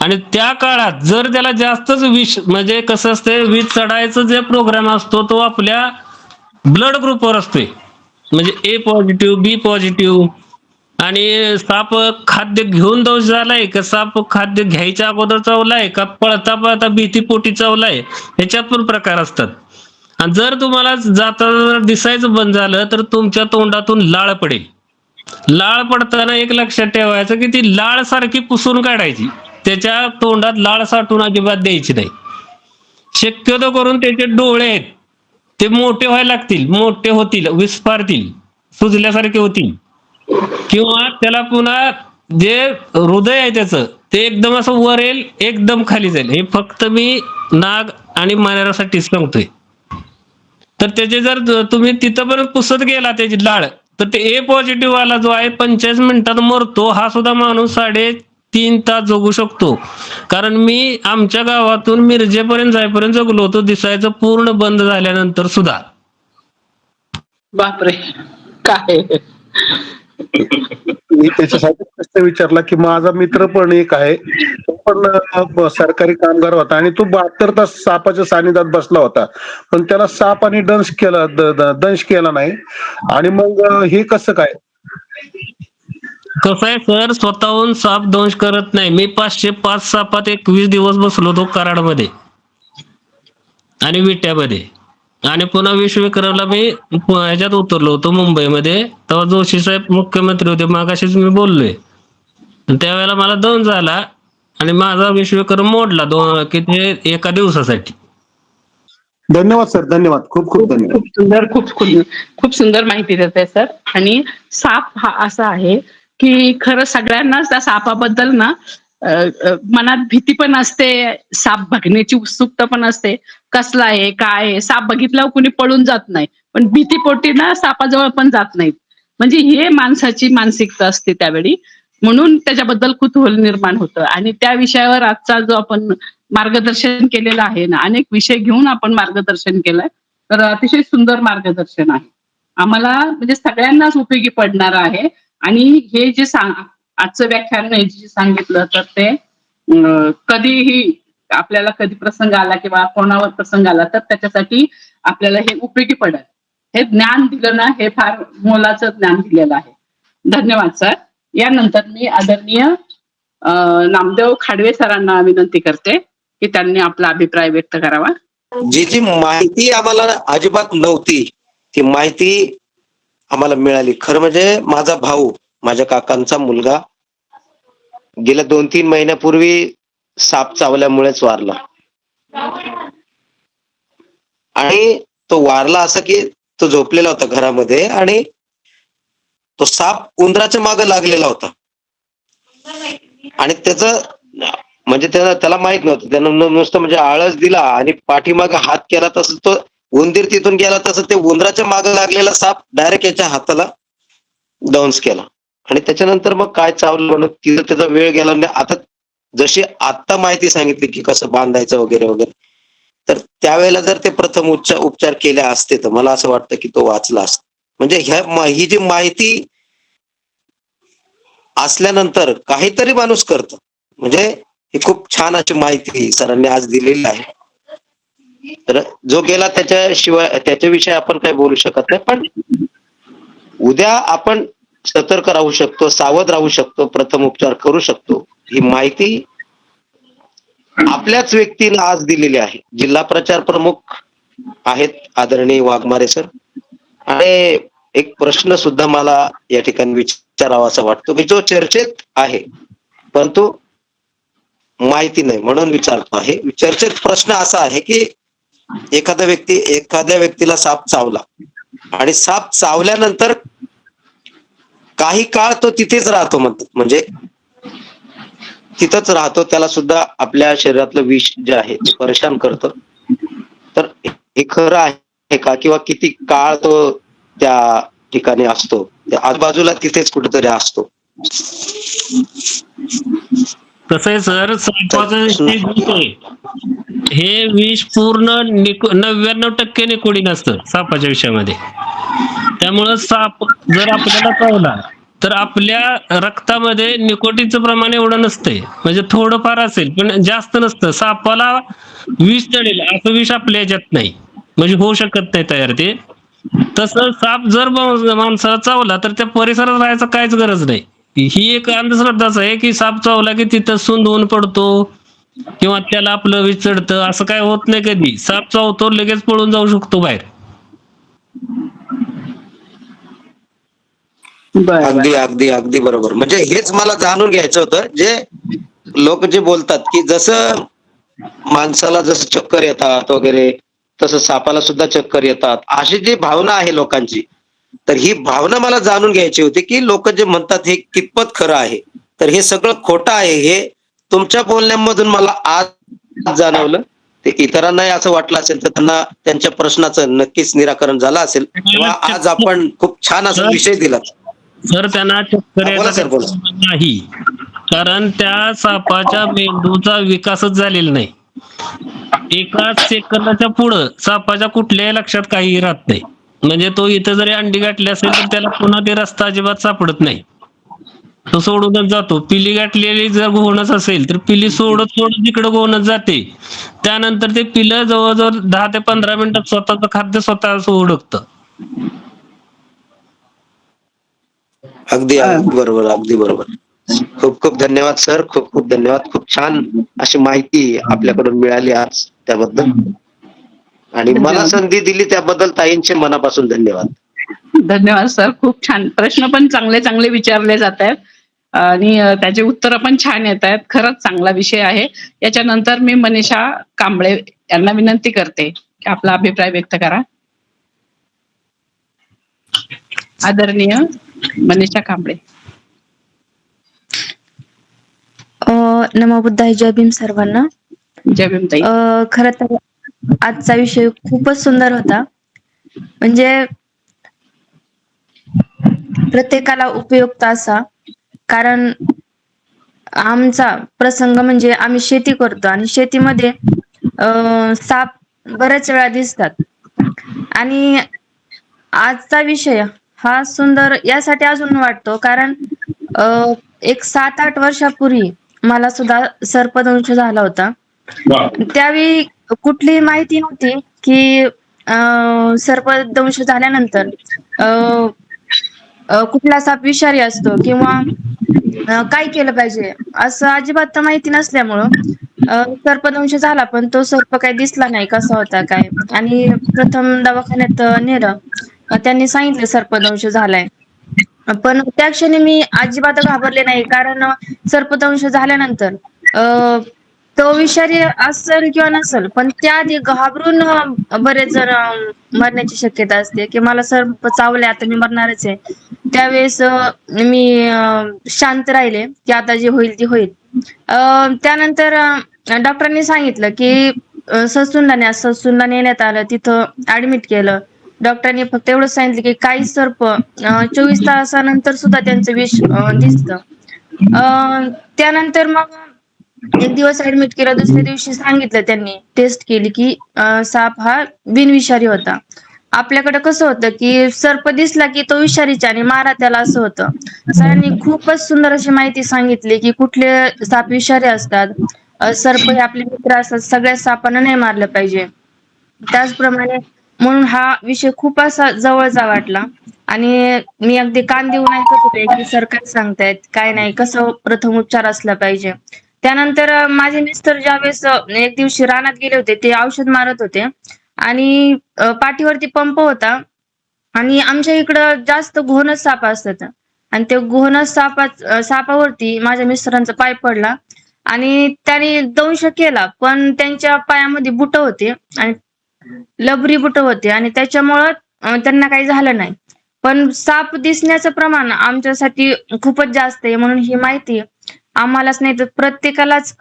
आणि त्या काळात जर त्याला जास्तच विष म्हणजे कसं असते, विष चढायचं जे प्रोग्राम असतो तो आपल्या ब्लड ग्रुपवर असतोय. म्हणजे ए पॉझिटिव्ह, बी पॉझिटिव्ह. आणि साप खाद्य घेऊन दोष झालाय का साप खाद्य घ्यायच्या अगोदर चावलाय का पळता पळता भीतीपोटी चावलाय, ह्याच्यात पण प्रकार असतात. आणि जर तुम्हाला जाता दिसायचं बंद झालं तर तुमच्या तोंडातून लाळ पडेल. लाळ पडताना एक लक्षात ठेवायचं की ती लाळ सारखी पुसून काढायची. त्याच्या तोंडात लाळ साठून अजिबात द्यायची नाही. शक्यतो करून त्याचे डोळे आहेत ते मोठे व्हायला लागतील, मोठे होतील, विस्फारतील, सुजल्यासारखे होतील. किंवा त्याला पुन्हा जे हृदय आहे त्याचं ते एकदम असं वर येईल, एकदम खाली जाईल. हे फक्त मी नाग आणि मण्यारासाठी सांगतोय. तर त्याचे जर तुम्ही तिथं पण पुसत गेला त्याची लाळ, तर ते ए पॉझिटिव्ह वाला जो आहे 45 मिनिटात मरतो. हा सुद्धा माणूस 3.5 तास जगू शकतो. कारण मी आमच्या गावातून मिरजेपर्यंत जाईपर्यंत जगलो होतो, दिसायचं पूर्ण बंद झाल्यानंतर सुद्धा. बापरे, काय मी त्याच्यासाठी प्रश्न विचारला की माझा मित्र पण एक आहे, तो पण सरकारी कामगार होता आणि तो 72 तास सापाच्या सानिध्यात बसला होता, पण त्याला साप आणि दंश केला नाही. आणि मग हे कसं काय? कसं आहे सर, स्वतःहून साप दंश करत नाही. मी 505 सापात 21 दिवस बसलो होतो कराडमध्ये आणि विट्यामध्ये. आणि पुन्हा विश्वविक्रमला मी ह्याच्यात उतरलो होतो मुंबईमध्ये. तेव्हा जोशी साहेब मुख्यमंत्री होते, मागाशीच मी बोललोय. त्यावेळेला मला दंश झाला आणि माझा विश्वविक्रम मोडला किती एका दिवसासाठी. धन्यवाद सर, धन्यवाद, खूप खूप धन्यवाद. खूप सुंदर, खूप सुंदर माहिती देत आहे सर. आणि साप हा असा आहे की खरं सगळ्यांनाच त्या सापाबद्दल ना मनात भीती पण असते, साप बघण्याची उत्सुकता पण असते. कसला आहे, काय आहे, साप बघितल्यावर कुणी पळून जात नाही, पण भीतीपोटी ना सापाजवळ पण जात नाहीत. म्हणजे हे माणसाची मानसिकता असते त्यावेळी, म्हणून त्याच्याबद्दल कुतूहल निर्माण होतं. आणि त्या विषयावर आजचा जो आपण मार्गदर्शन केलेलं आहे ना, अनेक विषय घेऊन आपण मार्गदर्शन केलंय, तर अतिशय सुंदर मार्गदर्शन आहे. आम्हाला म्हणजे सगळ्यांनाच उपयोगी पडणार आहे. आणि हे जे आजचं व्याख्यान जे सांगितलं तर ते कधीही आपल्याला कधी प्रसंग आला किंवा कोणावर प्रसंग आला तर त्याच्यासाठी आपल्याला हे उपयोगी पडेल. हे ज्ञान दिलं ना, हे फार मोलाचं ज्ञान दिलेलं आहे. धन्यवाद सर. यानंतर मी आदरणीय नामदेव खाडवे सरांना विनंती करते की त्यांनी आपला अभिप्राय व्यक्त करावा. जी माहिती आम्हाला अजिबात नव्हती ती माहिती आम्हाला मिळाली. खरं म्हणजे माझा भाऊ, माझ्या काकांचा मुलगा गेल्या 2-3 महिन्यापूर्वी साप चावल्यामुळेच वारला. आणि तो वारला असं की तो झोपलेला होता घरामध्ये आणि तो साप उंदराच्या मागे लागलेला होता. आणि त्याचं म्हणजे त्याला माहित नव्हतं, त्यानं नुसतं म्हणजे आळस दिला आणि पाठीमागे हात केला, तसं तो उंदीर तिथून गेला तसं ते उंदराच्या मागे लागलेला साप डायरेक्ट याच्या हाताला दंश केला. आणि त्याच्यानंतर मग काय चावलं म्हणून तिथं त्याचा वेळ गेला नाही. आता जशी आत्ता माहिती सांगितली की कसं बांधायचं वगैरे वगैरे, तर त्यावेळेला जर ते प्रथम उपचार केले असते तर मला असं वाटतं की तो वाचला असता. म्हणजे ही जी माहिती असल्यानंतर काहीतरी माणूस करतो. म्हणजे ही खूप छान अशी माहिती सरांनी आज दिलेली आहे. तर जो गेला त्याच्याविषयी आपण काही बोलू शकत नाही, पण उद्या आपण सतर्क राहू शकतो, सावध राहू शकतो, प्रथम उपचार करू शकतो, ही माहिती आपल्याच व्यक्तीला आज दिलेली आहे. जिल्हा प्रचार प्रमुख आहेत आदरणीय वाघमारे सर. आणि एक प्रश्न सुद्धा मला या ठिकाणी विचारावा असा वाटतो की जो चर्चेत आहे परंतु माहिती नाही म्हणून विचारतो आहे. चर्चेत प्रश्न असा आहे की एखाद्या व्यक्तीला साप चावला आणि साप चावल्यानंतर काही काळ तो तिथेच राहतो म्हणतात, म्हणजे तिथंच राहतो, त्याला सुद्धा आपल्या शरीरातलं विष जे आहे ते परेशान करतं. तर हे खरं आहे का, किंवा किती काळ तो त्या ठिकाणी असतो, त्या आजूबाजूला तिथेच कुठेतरी असतो? कसं आहे सर, सापाचं जे विष आहे हे विष पूर्ण 99% निकोडीन असतं सापाच्या विषयामध्ये. त्यामुळं साप जर आपल्याला चावला तर आपल्या रक्तामध्ये निकोटीनचं प्रमाण एवढं नसतंय, म्हणजे थोडंफार असेल पण जास्त नसतं. सापाला विष चढेल असं विष आपल्या ह्याच्यात नाही, म्हणजे होऊ शकत नाही तयार ते. तसं साप जर माणसाला चावला तर त्या परिसरात राहायचं काहीच गरज नाही. ही एक अंधश्रद्धाच आहे की साप चावला की तिथं सुंद होऊन पडतो किंवा त्याला आपलं विष चढतं, असं काय होत नाही कधी. साप चावतो लगेच पळून जाऊ शकतो बाहेर. अगदी अगदी अगदी बरोबर. म्हणजे हेच मला जाणून घ्यायचं होतं, जे लोक जे बोलतात की जसं माणसाला जसं चक्कर येतात वगैरे तसं सापाला सुद्धा चक्कर येतात, अशी जी भावना आहे लोकांची, तर ही भावना मला जाणून घ्यायची होती की लोक जे म्हणतात हे कितपत खरं आहे. तर हे सगळं खोटं आहे हे तुमच्या बोलण्यामधून मला आज जाणवलं. ते इतरांनाही असं वाटलं असेल तर त्यांना त्यांच्या प्रश्नाचं नक्कीच निराकरण झालं असेल, किंवा आज आपण खूप छान असा विषय दिला. सर त्यांना चक्कर बोला सर, बोला. नाही, कारण त्या सापाच्या मेंदूचा विकासच झालेला नाही. एका सेकंदाच्या पुढं सापाच्या कुठल्याही लक्षात काही राहत नाही. म्हणजे तो इथं जरी अंडी गाठली असेल तर त्याला पुन्हा ते रस्ता अजिबात सापडत नाही, तो सोडूनच जातो. पिली गाठलेली जर गोवणच असेल तर पिली सोडत सोडत तिकडे गोवणच जाते. त्यानंतर ते पिलं जवळजवळ 10 ते 15 मिनिटात स्वतःचं खाद्य स्वतः ओळखतं. अगदी बरोबर, अगदी बरोबर. खूप खूप धन्यवाद सर, खूप खूप धन्यवाद. खूप छान अशी माहिती आपल्याकडून मिळाली आज, त्याबद्दल आणि मला संधी दिली त्याबद्दल ताईंचे मनापासून धन्यवाद. धन्यवाद सर. खूप छान प्रश्न पण चांगले चांगले विचारले जात आहेत आणि त्याचे उत्तर पण छान येत आहेत. खरंच चांगला विषय आहे. याच्यानंतर मी मनीषा कांबळे यांना विनंती करते की आपला अभिप्राय व्यक्त करा. आदरणीय मनीषा कांबळे. नमो बुद्धाय, जय भीम सर्वांना. जय भीम ताई. खरं तर आजचा विषय खूपच सुंदर होता, म्हणजे प्रत्येकाला उपयुक्त असा. कारण आमचा प्रसंग म्हणजे आम्ही शेती करतो आणि शेतीमध्ये साप बऱ्याच वेळा दिसतात. आणि आजचा विषय हा सुंदर यासाठी अजून वाटतो कारण एक 7-8 वर्षापूर्वी मला सुद्धा सर्पदंश झाला होता. त्यावेळी कुठलीही माहिती नव्हती की सर्पदंश झाल्यानंतर कुठला साप विषारी असतो किंवा काय केलं पाहिजे असं अजिबात माहिती नसल्यामुळं सर्पदंश झाला, पण तो सर्प काही दिसला नाही कसा होता काय. आणि प्रथम दवाखान्यात नेलं, त्यांनी सांगितलं सर्पदंश झालाय. पण त्या क्षणी मी अजिबात घाबरले नाही, कारण सर्पदंश झाल्यानंतर तो विषारी असेल किंवा नसेल, पण त्याआधी घाबरून बरेच जण मरण्याची शक्यता असते की मला सर्प चावले आता मी मरणारच आहे. त्यावेळेस मी शांत राहिले की आता जे होईल ते होईल. त्यानंतर डॉक्टरांनी सांगितलं की ससूनला नेण्यात आलं, तिथं ऍडमिट केलं. डॉक्टरांनी फक्त एवढंच सांगितलं की काही सर्प 24 तासानंतर सुद्धा त्यांचं विष दिसतं. त्यानंतर मग एक दिवस ऍडमिट केलं, दुसऱ्या दिवशी सांगितलं त्यांनी टेस्ट केली की साप हा बिनविषारी होता. आपल्याकडे कसं होतं की सर्प दिसला की तो विषारीचा आणि मारा त्याला असं होतं. सरांनी खूपच सुंदर अशी माहिती सांगितली की कुठले साप विषारी असतात. सर्प हे आपले मित्र असतात, सगळ्या सापांना नाही मारलं पाहिजे. त्याचप्रमाणे म्हणून हा विषय खूप असा जवळचा वाटला. आणि मी अगदी कान देऊन ऐकत होते की सर काय सांगतायत काय नाही, कसं प्रथम उपचार असला पाहिजे. त्यानंतर माझे मिस्टर ज्यावेळेस एक दिवशी रानात गेले होते, ते औषध मारत होते आणि पाठीवरती पंप होता आणि आमच्या इकडं जास्त घोणस साप असतात आणि ते घोणस सापावरती माझ्या मिस्टरांचा पाय पडला आणि त्याने दंश केला, पण त्यांच्या पायामध्ये बुट होते आणि लबरी बुट होते आणि त्याच्यामुळं त्यांना काही झालं नाही. पण साप दिसण्याचं प्रमाण आमच्यासाठी खूपच जास्त आहे, म्हणून ही माहिती आम्हालाच नाही तर प्रत्येकालाच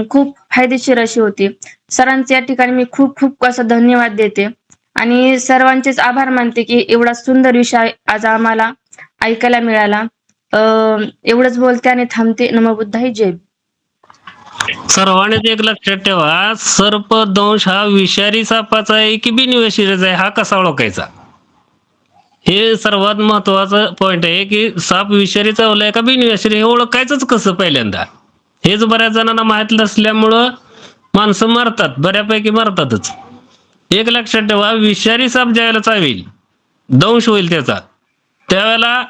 खूप फायदेशीर अशी होती. सरांचे या ठिकाणी मी खूप खूप असं धन्यवाद देते आणि सर्वांचेच आभार मानते की एवढा सुंदर विषय आज आम्हाला ऐकायला मिळाला. एवढंच बोलते आणि थांबते. नमो बुद्धाय. जय. सर्वांनीच एक लक्षात ठेवा, सर्पदंश हा विषारी सापाचा आहे की बिनविषारीचा आहे, हा कसा ओळखायचा? हे सर्वात महत्वाचं पॉइंट आहे की साप विषारी चावलाय का बिनविषारी हे ओळखायचंच कसं पहिल्यांदा. हेच बऱ्याच जणांना माहित नसल्यामुळं माणसं मरतात, बऱ्यापैकी मरतातच. एक लक्षात ठेवा, विषारी साप ज्यावेळेला चावेल, दंश होईल त्याचा, त्यावेळेला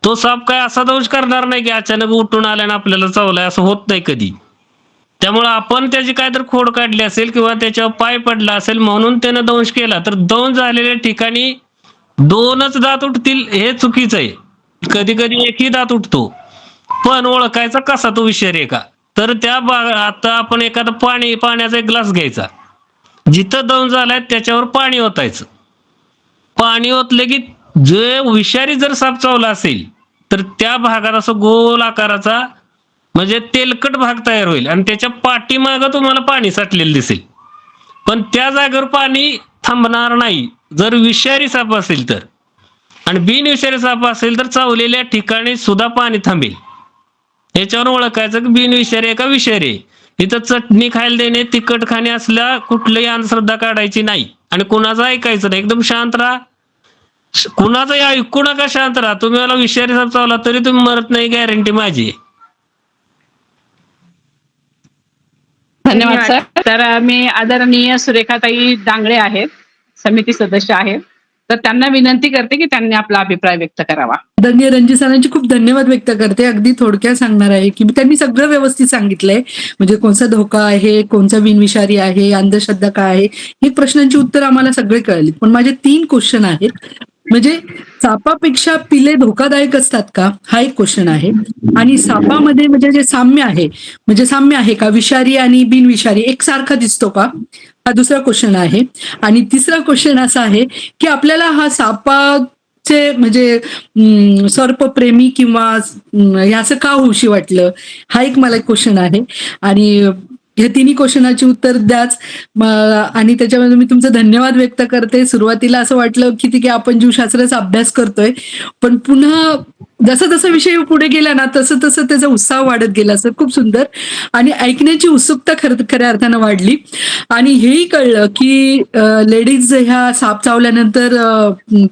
तो साप काय असा दंश करणार नाही की अचानक उठून आल्यानं आपल्याला चावलाय, असं होत नाही कधी. त्यामुळं आपण त्याची काहीतरी खोड काढली असेल किंवा त्याच्यावर पाय पडला असेल म्हणून त्यानं दंश केला, तर दंश झालेल्या ठिकाणी 2च दात उठतील हे चुकीचं आहे. कधी कधी एकही दात उठतो. पण ओळखायचा कसा तो विषारी आहे का? तर आता आपण एखादा पाण्याचा एक ग्लास घ्यायचा, जिथं दंश झालाय त्याच्यावर पाणी ओतायचं. पाणी ओतले की जे विषारी जर साप चावला असेल तर त्या भागात असं गोल आकाराचा म्हणजे तेलकट भाग तयार होईल आणि त्याच्या पाठीमागं तुम्हाला पाणी साठलेलं दिसेल. पण त्या जागेवर पाणी थांबणार नाही जर विषारी साप असेल तर. आणि बिनविषारी साप असेल तर चावलेल्या ठिकाणी सुद्धा पाणी थांबेल. याच्यावर ओळखायचं की बिनविषारी आहे का विषारी आहे. इथं चटणी खायला देणे, तिखट खाणे असल्या कुठलीही अंधश्रद्धा काढायची नाही आणि कुणाचं ऐकायचं नाही. एकदम शांत राहा. कुणाचं ऐकू नका, शांत राहा. तुम्ही मला विषारी साप चावला तरी तुम्ही मरत नाही, गॅरंटी माझी आहे. धन्यवाद सर. तर मी आदरणीय सुरेखाताई डांगळे आहेत, समिती सदस्य आहेत, तर त्यांना विनंती करते की त्यांनी आपला अभिप्राय व्यक्त करावा. आदरणीय रणजित सरांची खूप धन्यवाद व्यक्त करते. अगदी थोडक्यात सांगणार आहे की त्यांनी सगळं व्यवस्थित सांगितलंय, म्हणजे कोणता धोका आहे, कोणता बिनविषारी आहे, अंधश्रद्धा काय आहे, ही प्रश्नांची उत्तर आम्हाला सगळे कळली. पण माझे 3 क्वेश्चन आहेत. म्हणजे सापापेक्षा पिले धोकादायक असतात का, हा एक क्वेश्चन आहे. आणि सापामध्ये म्हणजे जे साम्य आहे का, विषारी आणि बिनविषारी एकसारखा दिसतो का, हा दुसरा क्वेश्चन आहे. आणि तिसरा क्वेश्चन असा आहे की आपल्याला हा सापाचे म्हणजे सर्पप्रेमी किंवा हे असं का होऊशी वाटलं, हा एक मला क्वेश्चन आहे. आणि हे 3 क्वेश्चनाची उत्तर द्याच. आणि त्याच्यामध्ये मी तुमचं धन्यवाद व्यक्त करते. सुरुवातीला असं वाटलं की ठीक आहे आपण जीवशास्त्राचा अभ्यास करतोय, पण पुन्हा जसं जसं विषय पुढे गेला ना तसं तसं त्याचा उत्साह वाढत गेला. असं खूप सुंदर आणि ऐकण्याची उत्सुकता खऱ्या अर्थानं वाढली. आणि हेही कळलं की लेडीज ह्या साप चावल्यानंतर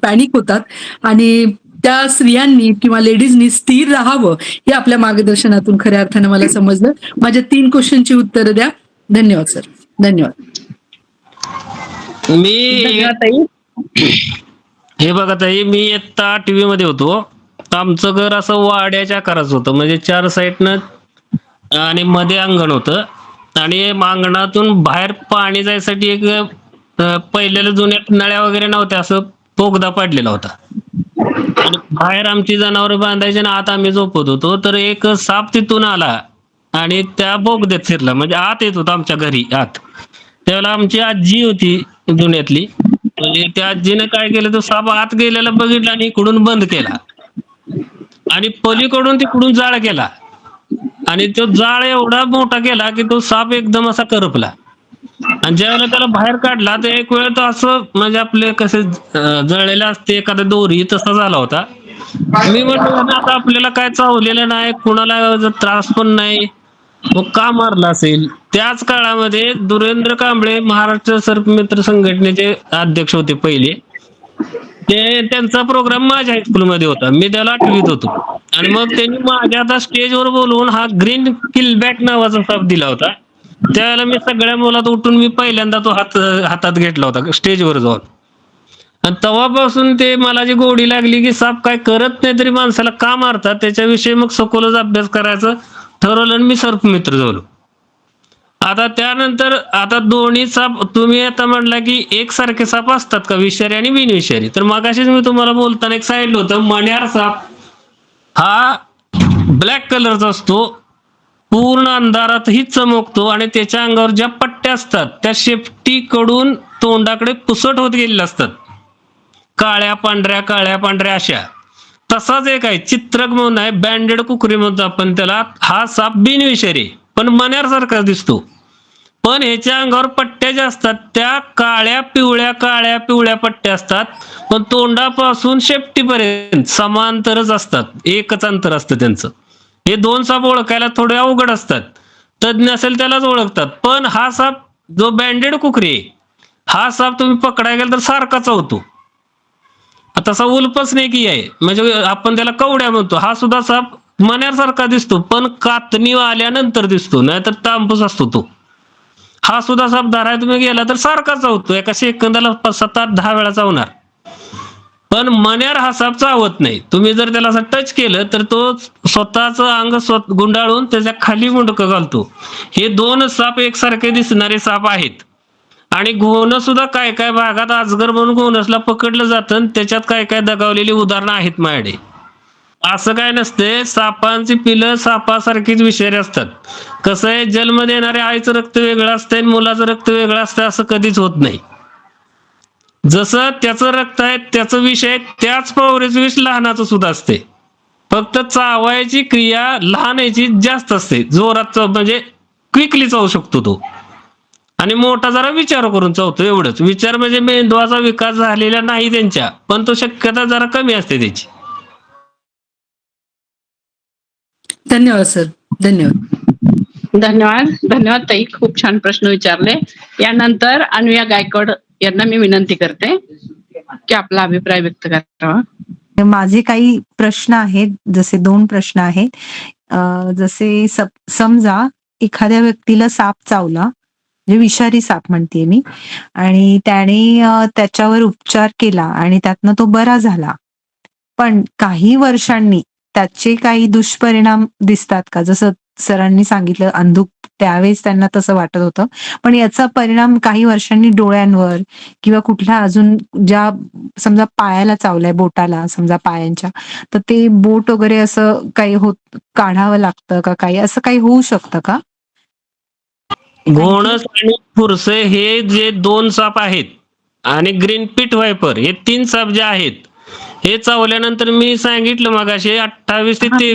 पॅनिक होतात आणि त्या स्त्रियांनी किंवा लेडीजनी स्थिर राहावं हे आपल्या मार्गदर्शनातून खऱ्या अर्थानं मला समजलं. माझ्या 3 क्वेश्चनची उत्तरं द्या. धन्यवाद सर. धन्यवाद. हे बघा ताई, मी इयत्ता 8वी मध्ये होतो. आमचं घर असं वाड्याच्या आकाराचं होतं, म्हणजे 4 साईडनं आणि मध्ये अंगण होतं आणि अंगणातून बाहेर पाणी जायसाठी एक पहिल्याला जुन्या नळ्या वगैरे नव्हत्या, असं बोगदा पडलेला होता आणि बाहेर आमची जनावरं बांधायची ना आत आम्ही झोपत होतो. तर एक साप तिथून आला आणि त्या बोगद्यात शिरला, म्हणजे आत येत होता आमच्या घरी आत. त्यावेळेला आमची आजी होती जुन्यातली, म्हणजे त्या आजीने काय केलं, तो साप आत गेलेला बघितला आणि इकडून बंद केला आणि पलीकडून तिकडून जाळ केला आणि तो जाळ एवढा मोठा केला की तो साप एकदम असा करपला. आणि ज्यावेळेला त्याला बाहेर काढला तर एक वेळ तो असं म्हणजे आपले कसे जळलेले असते एखादा दोरी, तसा झाला होता. मी म्हटलं आता आपल्याला काय चावलेलं नाही, कुणाला त्रास पण नाही, मग का मारला असेल. त्याच काळामध्ये दुरेंद्र कांबळे महाराष्ट्र सर्पमित्र संघटनेचे अध्यक्ष होते पहिले. त्यांचा प्रोग्राम माझ्या हायस्कूलमध्ये होता, मी त्याला 8वीत होतो. आणि मग त्यांनी माझ्या आता स्टेजवर बोलवून हा ग्रीन किलबॅक नावाचा साप दिला होता. त्यावेळेला मी सगळ्या मुलात उठून मी पहिल्यांदा तो हातात घेतला होता स्टेजवर जाऊन. आणि तेव्हापासून ते मला जी गोडी लागली की साप काय करत नाही तरी माणसाला का मारतात त्याच्याविषयी मग सखोलच अभ्यास करायचं ठरवलं आणि मी सर्पमित्र झालो. आता त्यानंतर आता दोन्ही साप तुम्ही आता म्हणला की एकसारखे साप असतात का, विषारी आणि बिनविषारी? तर मगाशीच मी तुम्हाला बोलताना एक सांगितलं होतं, मण्यार साप हा ब्लॅक कलरचा असतो, पूर्ण अंधारातही चमकतो आणि त्याच्या अंगावर ज्या पट्ट्या असतात त्या शेपटीकडून तोंडाकडे पुसट होत गेलेल्या असतात, काळ्या पांढऱ्या अशा. तसाच एक आहे चित्रक म्हणून आहे, बँडेड कुकरी म्हणतो आपण त्याला. हा साप बिनविषारी पण मण्यासारखा दिसतो, पण ह्याच्या अंगावर पट्ट्या ज्या असतात त्या काळ्या पिवळ्या पट्ट्या असतात, पण तोंडापासून शेपटीपर्यंत समांतरच असतात, एकच अंतर असतं त्यांचं. हे दोन साप ओळखायला थोडे अवघड असतात, तज्ञ असेल त्यालाच ओळखतात. पण हा साप जो बँडेड कुकरी आहे, हा साप तुम्ही पकडायला गेला तर सारखाच होतो. तसा उल्पसनेकी आहे, म्हणजे आपण त्याला कवड्या म्हणतो. हा सुद्धा साप मण्यासारखा दिसतो, पण कातणी आल्यानंतर दिसतो, नाहीतर तांबूस असतो तो. हा सुद्धा साप धरायला तुम्ही गेला तर सारखाच चावतो, एका सेकंदाला 7-8-10 वेळा चावणार. पण मण्यार हा साप चावत नाही. तुम्ही जर त्याला असं टच केलं तर तो स्वतःच अंग गुंडाळून त्याच्या खाली मुंडकं घालतो. हे दोन साप एकसारखे दिसणारे साप आहेत. आणि घोणस सुद्धा काय काय भागात अजगर म्हणून घोणसला पकडलं जातं आणि त्याच्यात काय काय दगावलेली उदाहरणं आहेत माझ्याकडे. असं काय नसते, सापांची पिलं सापासारखीच विषारी असतात. कसं आहे, जन्म देणाऱ्या आईचं रक्त वेगळं असतंय आणि मुलाचं रक्त वेगळं असतं, असं कधीच होत नाही. जसं त्याचं रक्त आहे त्याचं विष आहे, त्याच पावरीचं विष लहानाचं सुद्धा असते. फक्त चावायची क्रिया लहानाची जास्त असते, जोरात म्हणजे क्विकली चावू शकतो तो, आणि मोठा जरा विचार करून चावतो, एवढंच. विचार म्हणजे मेंदवाचा विकास झालेला नाही त्यांच्या, पण तो शक्यता जरा कमी असते त्याची. धन्यवाद सर. धन्यवाद ताई, खूप छान प्रश्न विचारले. यानंतर अनुया गायकवाड यांना मी विनंती करते की आपला अभिप्राय व्यक्त करावा. माझे काही प्रश्न आहेत, जसे 2 प्रश्न आहेत. जसे समजा एखाद्या व्यक्तीला साप चावला, म्हणजे विषारी साप म्हणते मी, आणि त्याने त्याच्यावर उपचार केला आणि त्यातनं तो बरा झाला, पण काही वर्षांनी त्याचे काही दुष्परिणाम दिसतात का? जसं सरांनी सांगितलं अंधुक, त्यावेळेस त्यांना तसं वाटत होतं, पण याचा परिणाम काही वर्षांनी डोळ्यांवर किंवा कुठल्या अजून ज्या समजा पायाला चावलाय, बोटाला समजा पायांच्या, तर ते बोट वगैरे असं काही होत काढावं लागतं का, काही असं काही होऊ शकतं का? घोणस आणि फुरसे हे जे 2 साप आहेत आणि ग्रीन पीट वायपर हे 3 साप जे आहेत, हे चावल्यानंतर मी सांगितलं मगाशी 28 ते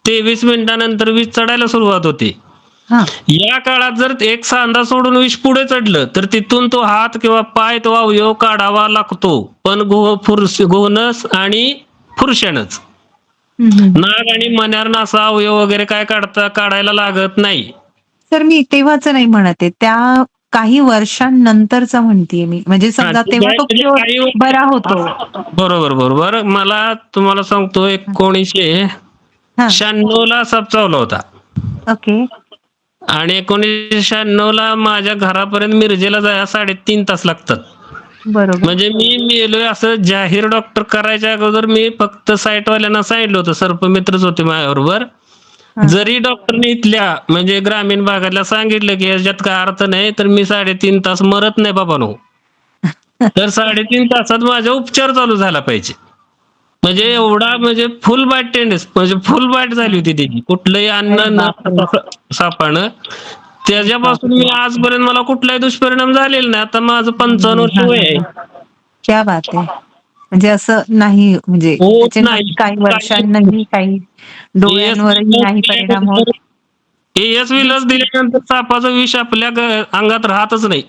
23 मिनिटानंतर विष चढायला सुरुवात होते. या काळात जर एक सांधा सोडून विष पुढे चढलं तर तिथून तो हात किंवा पाय तो अवयव काढावा लागतो, पण घोणस आणि फुरशानच. नाग आणि मण्यारनं असा अवयव वगैरे काय काढायला लागत नाही. सर मी तेव्हाच नाही म्हणत आहे, त्या काही वर्षांनंतरचा म्हणतेय मी, म्हणजे समजा तेव्हा तो cure बरा होतो. बरोबर. मला तुम्हाला सांगतो 1996 ला साप चावला होता. ओके. आणि 1996 ला माझ्या घरापर्यंत मिरजेला जायला 3.5 तास लागतात. बरोबर. म्हणजे मी मेलोय असं जाहीर डॉक्टर करायच्या अगोदर मी फक्त साईटवाल्यांना सांगितलं होतं, सर्पमित्रच होते माझ्याबरोबर. जरी डॉक्टरने इथल्या म्हणजे ग्रामीण भागातल्या सांगितलं की याच्यात काय अर्थ नाही, तर मी 3.5 तास मरत नाही बाबांनो. तर 3.5 तासात माझा उपचार चालू झाला पाहिजे. म्हणजे एवढा म्हणजे फुल बाईट टेंडस, म्हणजे फुल बाईट झाली होती त्याची, कुठलंही अन्न न सापानं. त्याच्यापासून मी आजपर्यंत मला कुठलाही दुष्परिणाम झालेला नाही. आता माझं 55 वर्ष वय आहे. क्या बात आहे. म्हणजे असं नाही, म्हणजे काही वर्षांनी काही डोळ्यांवरही नाही परिणाम होत. AS विलस दिल्यानंतर सापाचं विष आपल्या अंगात राहतच नाही.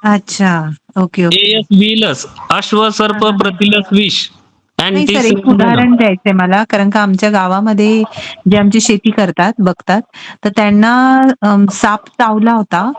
अच्छा. ओके. AS विलस, अश्व सर्प प्रतिलस विष. नाही सर, एक उदाहरण द्यायचंय मला, कारण का आमच्या गावामध्ये जे आमची शेती करतात बघतात, तर त्यांना साप चावला होता,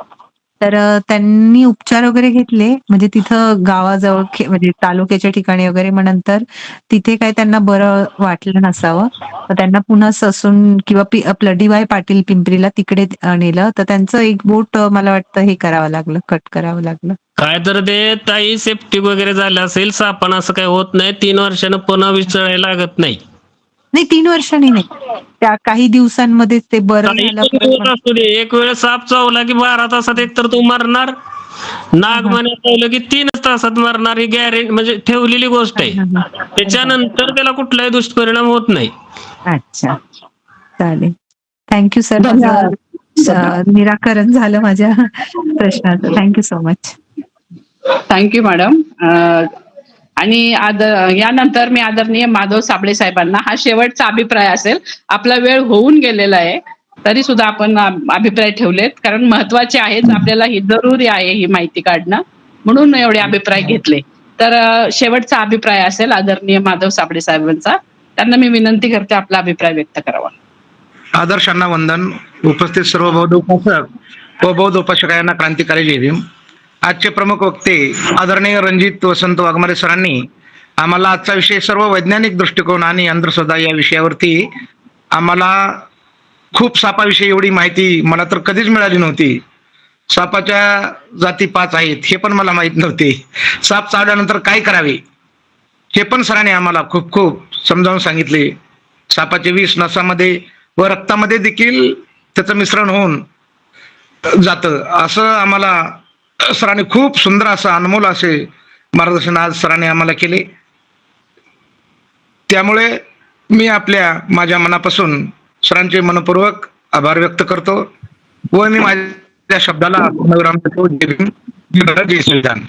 तर त्यांनी उपचार वगैरे घेतले, म्हणजे तिथं गावाजवळ म्हणजे तालुक्याच्या ठिकाणी वगैरे. मग नंतर तिथे काय त्यांना बरं वाटलं नसावं, तर त्यांना पुन्हा ससून किंवा आपलं DY पाटील पिंपरीला तिकडे नेलं. तर त्यांचं एक बोट मला वाटतं हे करावं लागलं, कट करावं लागलं. काय तर ते ताई सेफ्टी वगैरे झालं असेल. सापानं असं काही होत नाही. 3 वर्षानं पुन्हा विचारायला लागत नाही. नाही 3 वर्षांनी नाही, त्या काही दिवसांमध्ये ते बरं काही झालं. पण होत असू दे, एक वेळ साप चावला की 12 तासात एकतर तो मरणार. नाग म्हणे चावलं की 3च तासात मरणार. ही गॅरेंटी म्हणजे ठेवलेली गोष्ट आहे. त्याच्यानंतर त्याला कुठलाही दुष्परिणाम होत नाही. अच्छा, चालेल. Thank you sir. धन्यवाद. निराकरण झालं माझ्या प्रश्नाचं. Thank you so much. Thank you madam. आणि यानंतर मी आदरणीय माधव साबळे साहेबांना हा शेवटचा अभिप्राय असेल. आपला वेळ होऊन गेलेला आहे, तरी सुद्धा आपण अभिप्राय ठेवलेत, कारण महत्वाचे आहेत. आपल्याला ही जरुरी आहे ही माहिती काढणं, म्हणून एवढे अभिप्राय घेतले. तर शेवटचा अभिप्राय असेल आदरणीय माधव साबळे साहेबांचा. त्यांना मी विनंती करते आपला अभिप्राय व्यक्त करावा. आदर्शांना वंदन. उपस्थित सर्व बौद्ध उपासक व बौद्ध उपासकांना क्रांतिकारी जय भीम. आजचे प्रमुख वक्ते आदरणीय रणजित वसंत वाघमारे सरांनी आम्हाला आजचा विषय सर्व वैज्ञानिक दृष्टिकोन आणि अंधश्रद्धा या विषयावरती आम्हाला खूप सापाविषयी एवढी माहिती मला तर कधीच मिळाली नव्हती. सापाच्या जाती 5 आहेत हे पण मला माहित नव्हते. साप चावल्यानंतर काय करावे हे पण सरांनी आम्हाला खूप खूप समजावून सांगितले. सापाचे विष नसामध्ये व रक्तामध्ये देखील त्याचं मिश्रण होऊन जातं, असं आम्हाला सरांनी खूप सुंदर असं अनमोल असे मार्गदर्शन आज सरांनी आम्हाला केले. त्यामुळे मी माझ्या मनापासून सरांचे मनपूर्वक आभार व्यक्त करतो व मी माझ्या शब्दाला जय भीम, जय संविधान.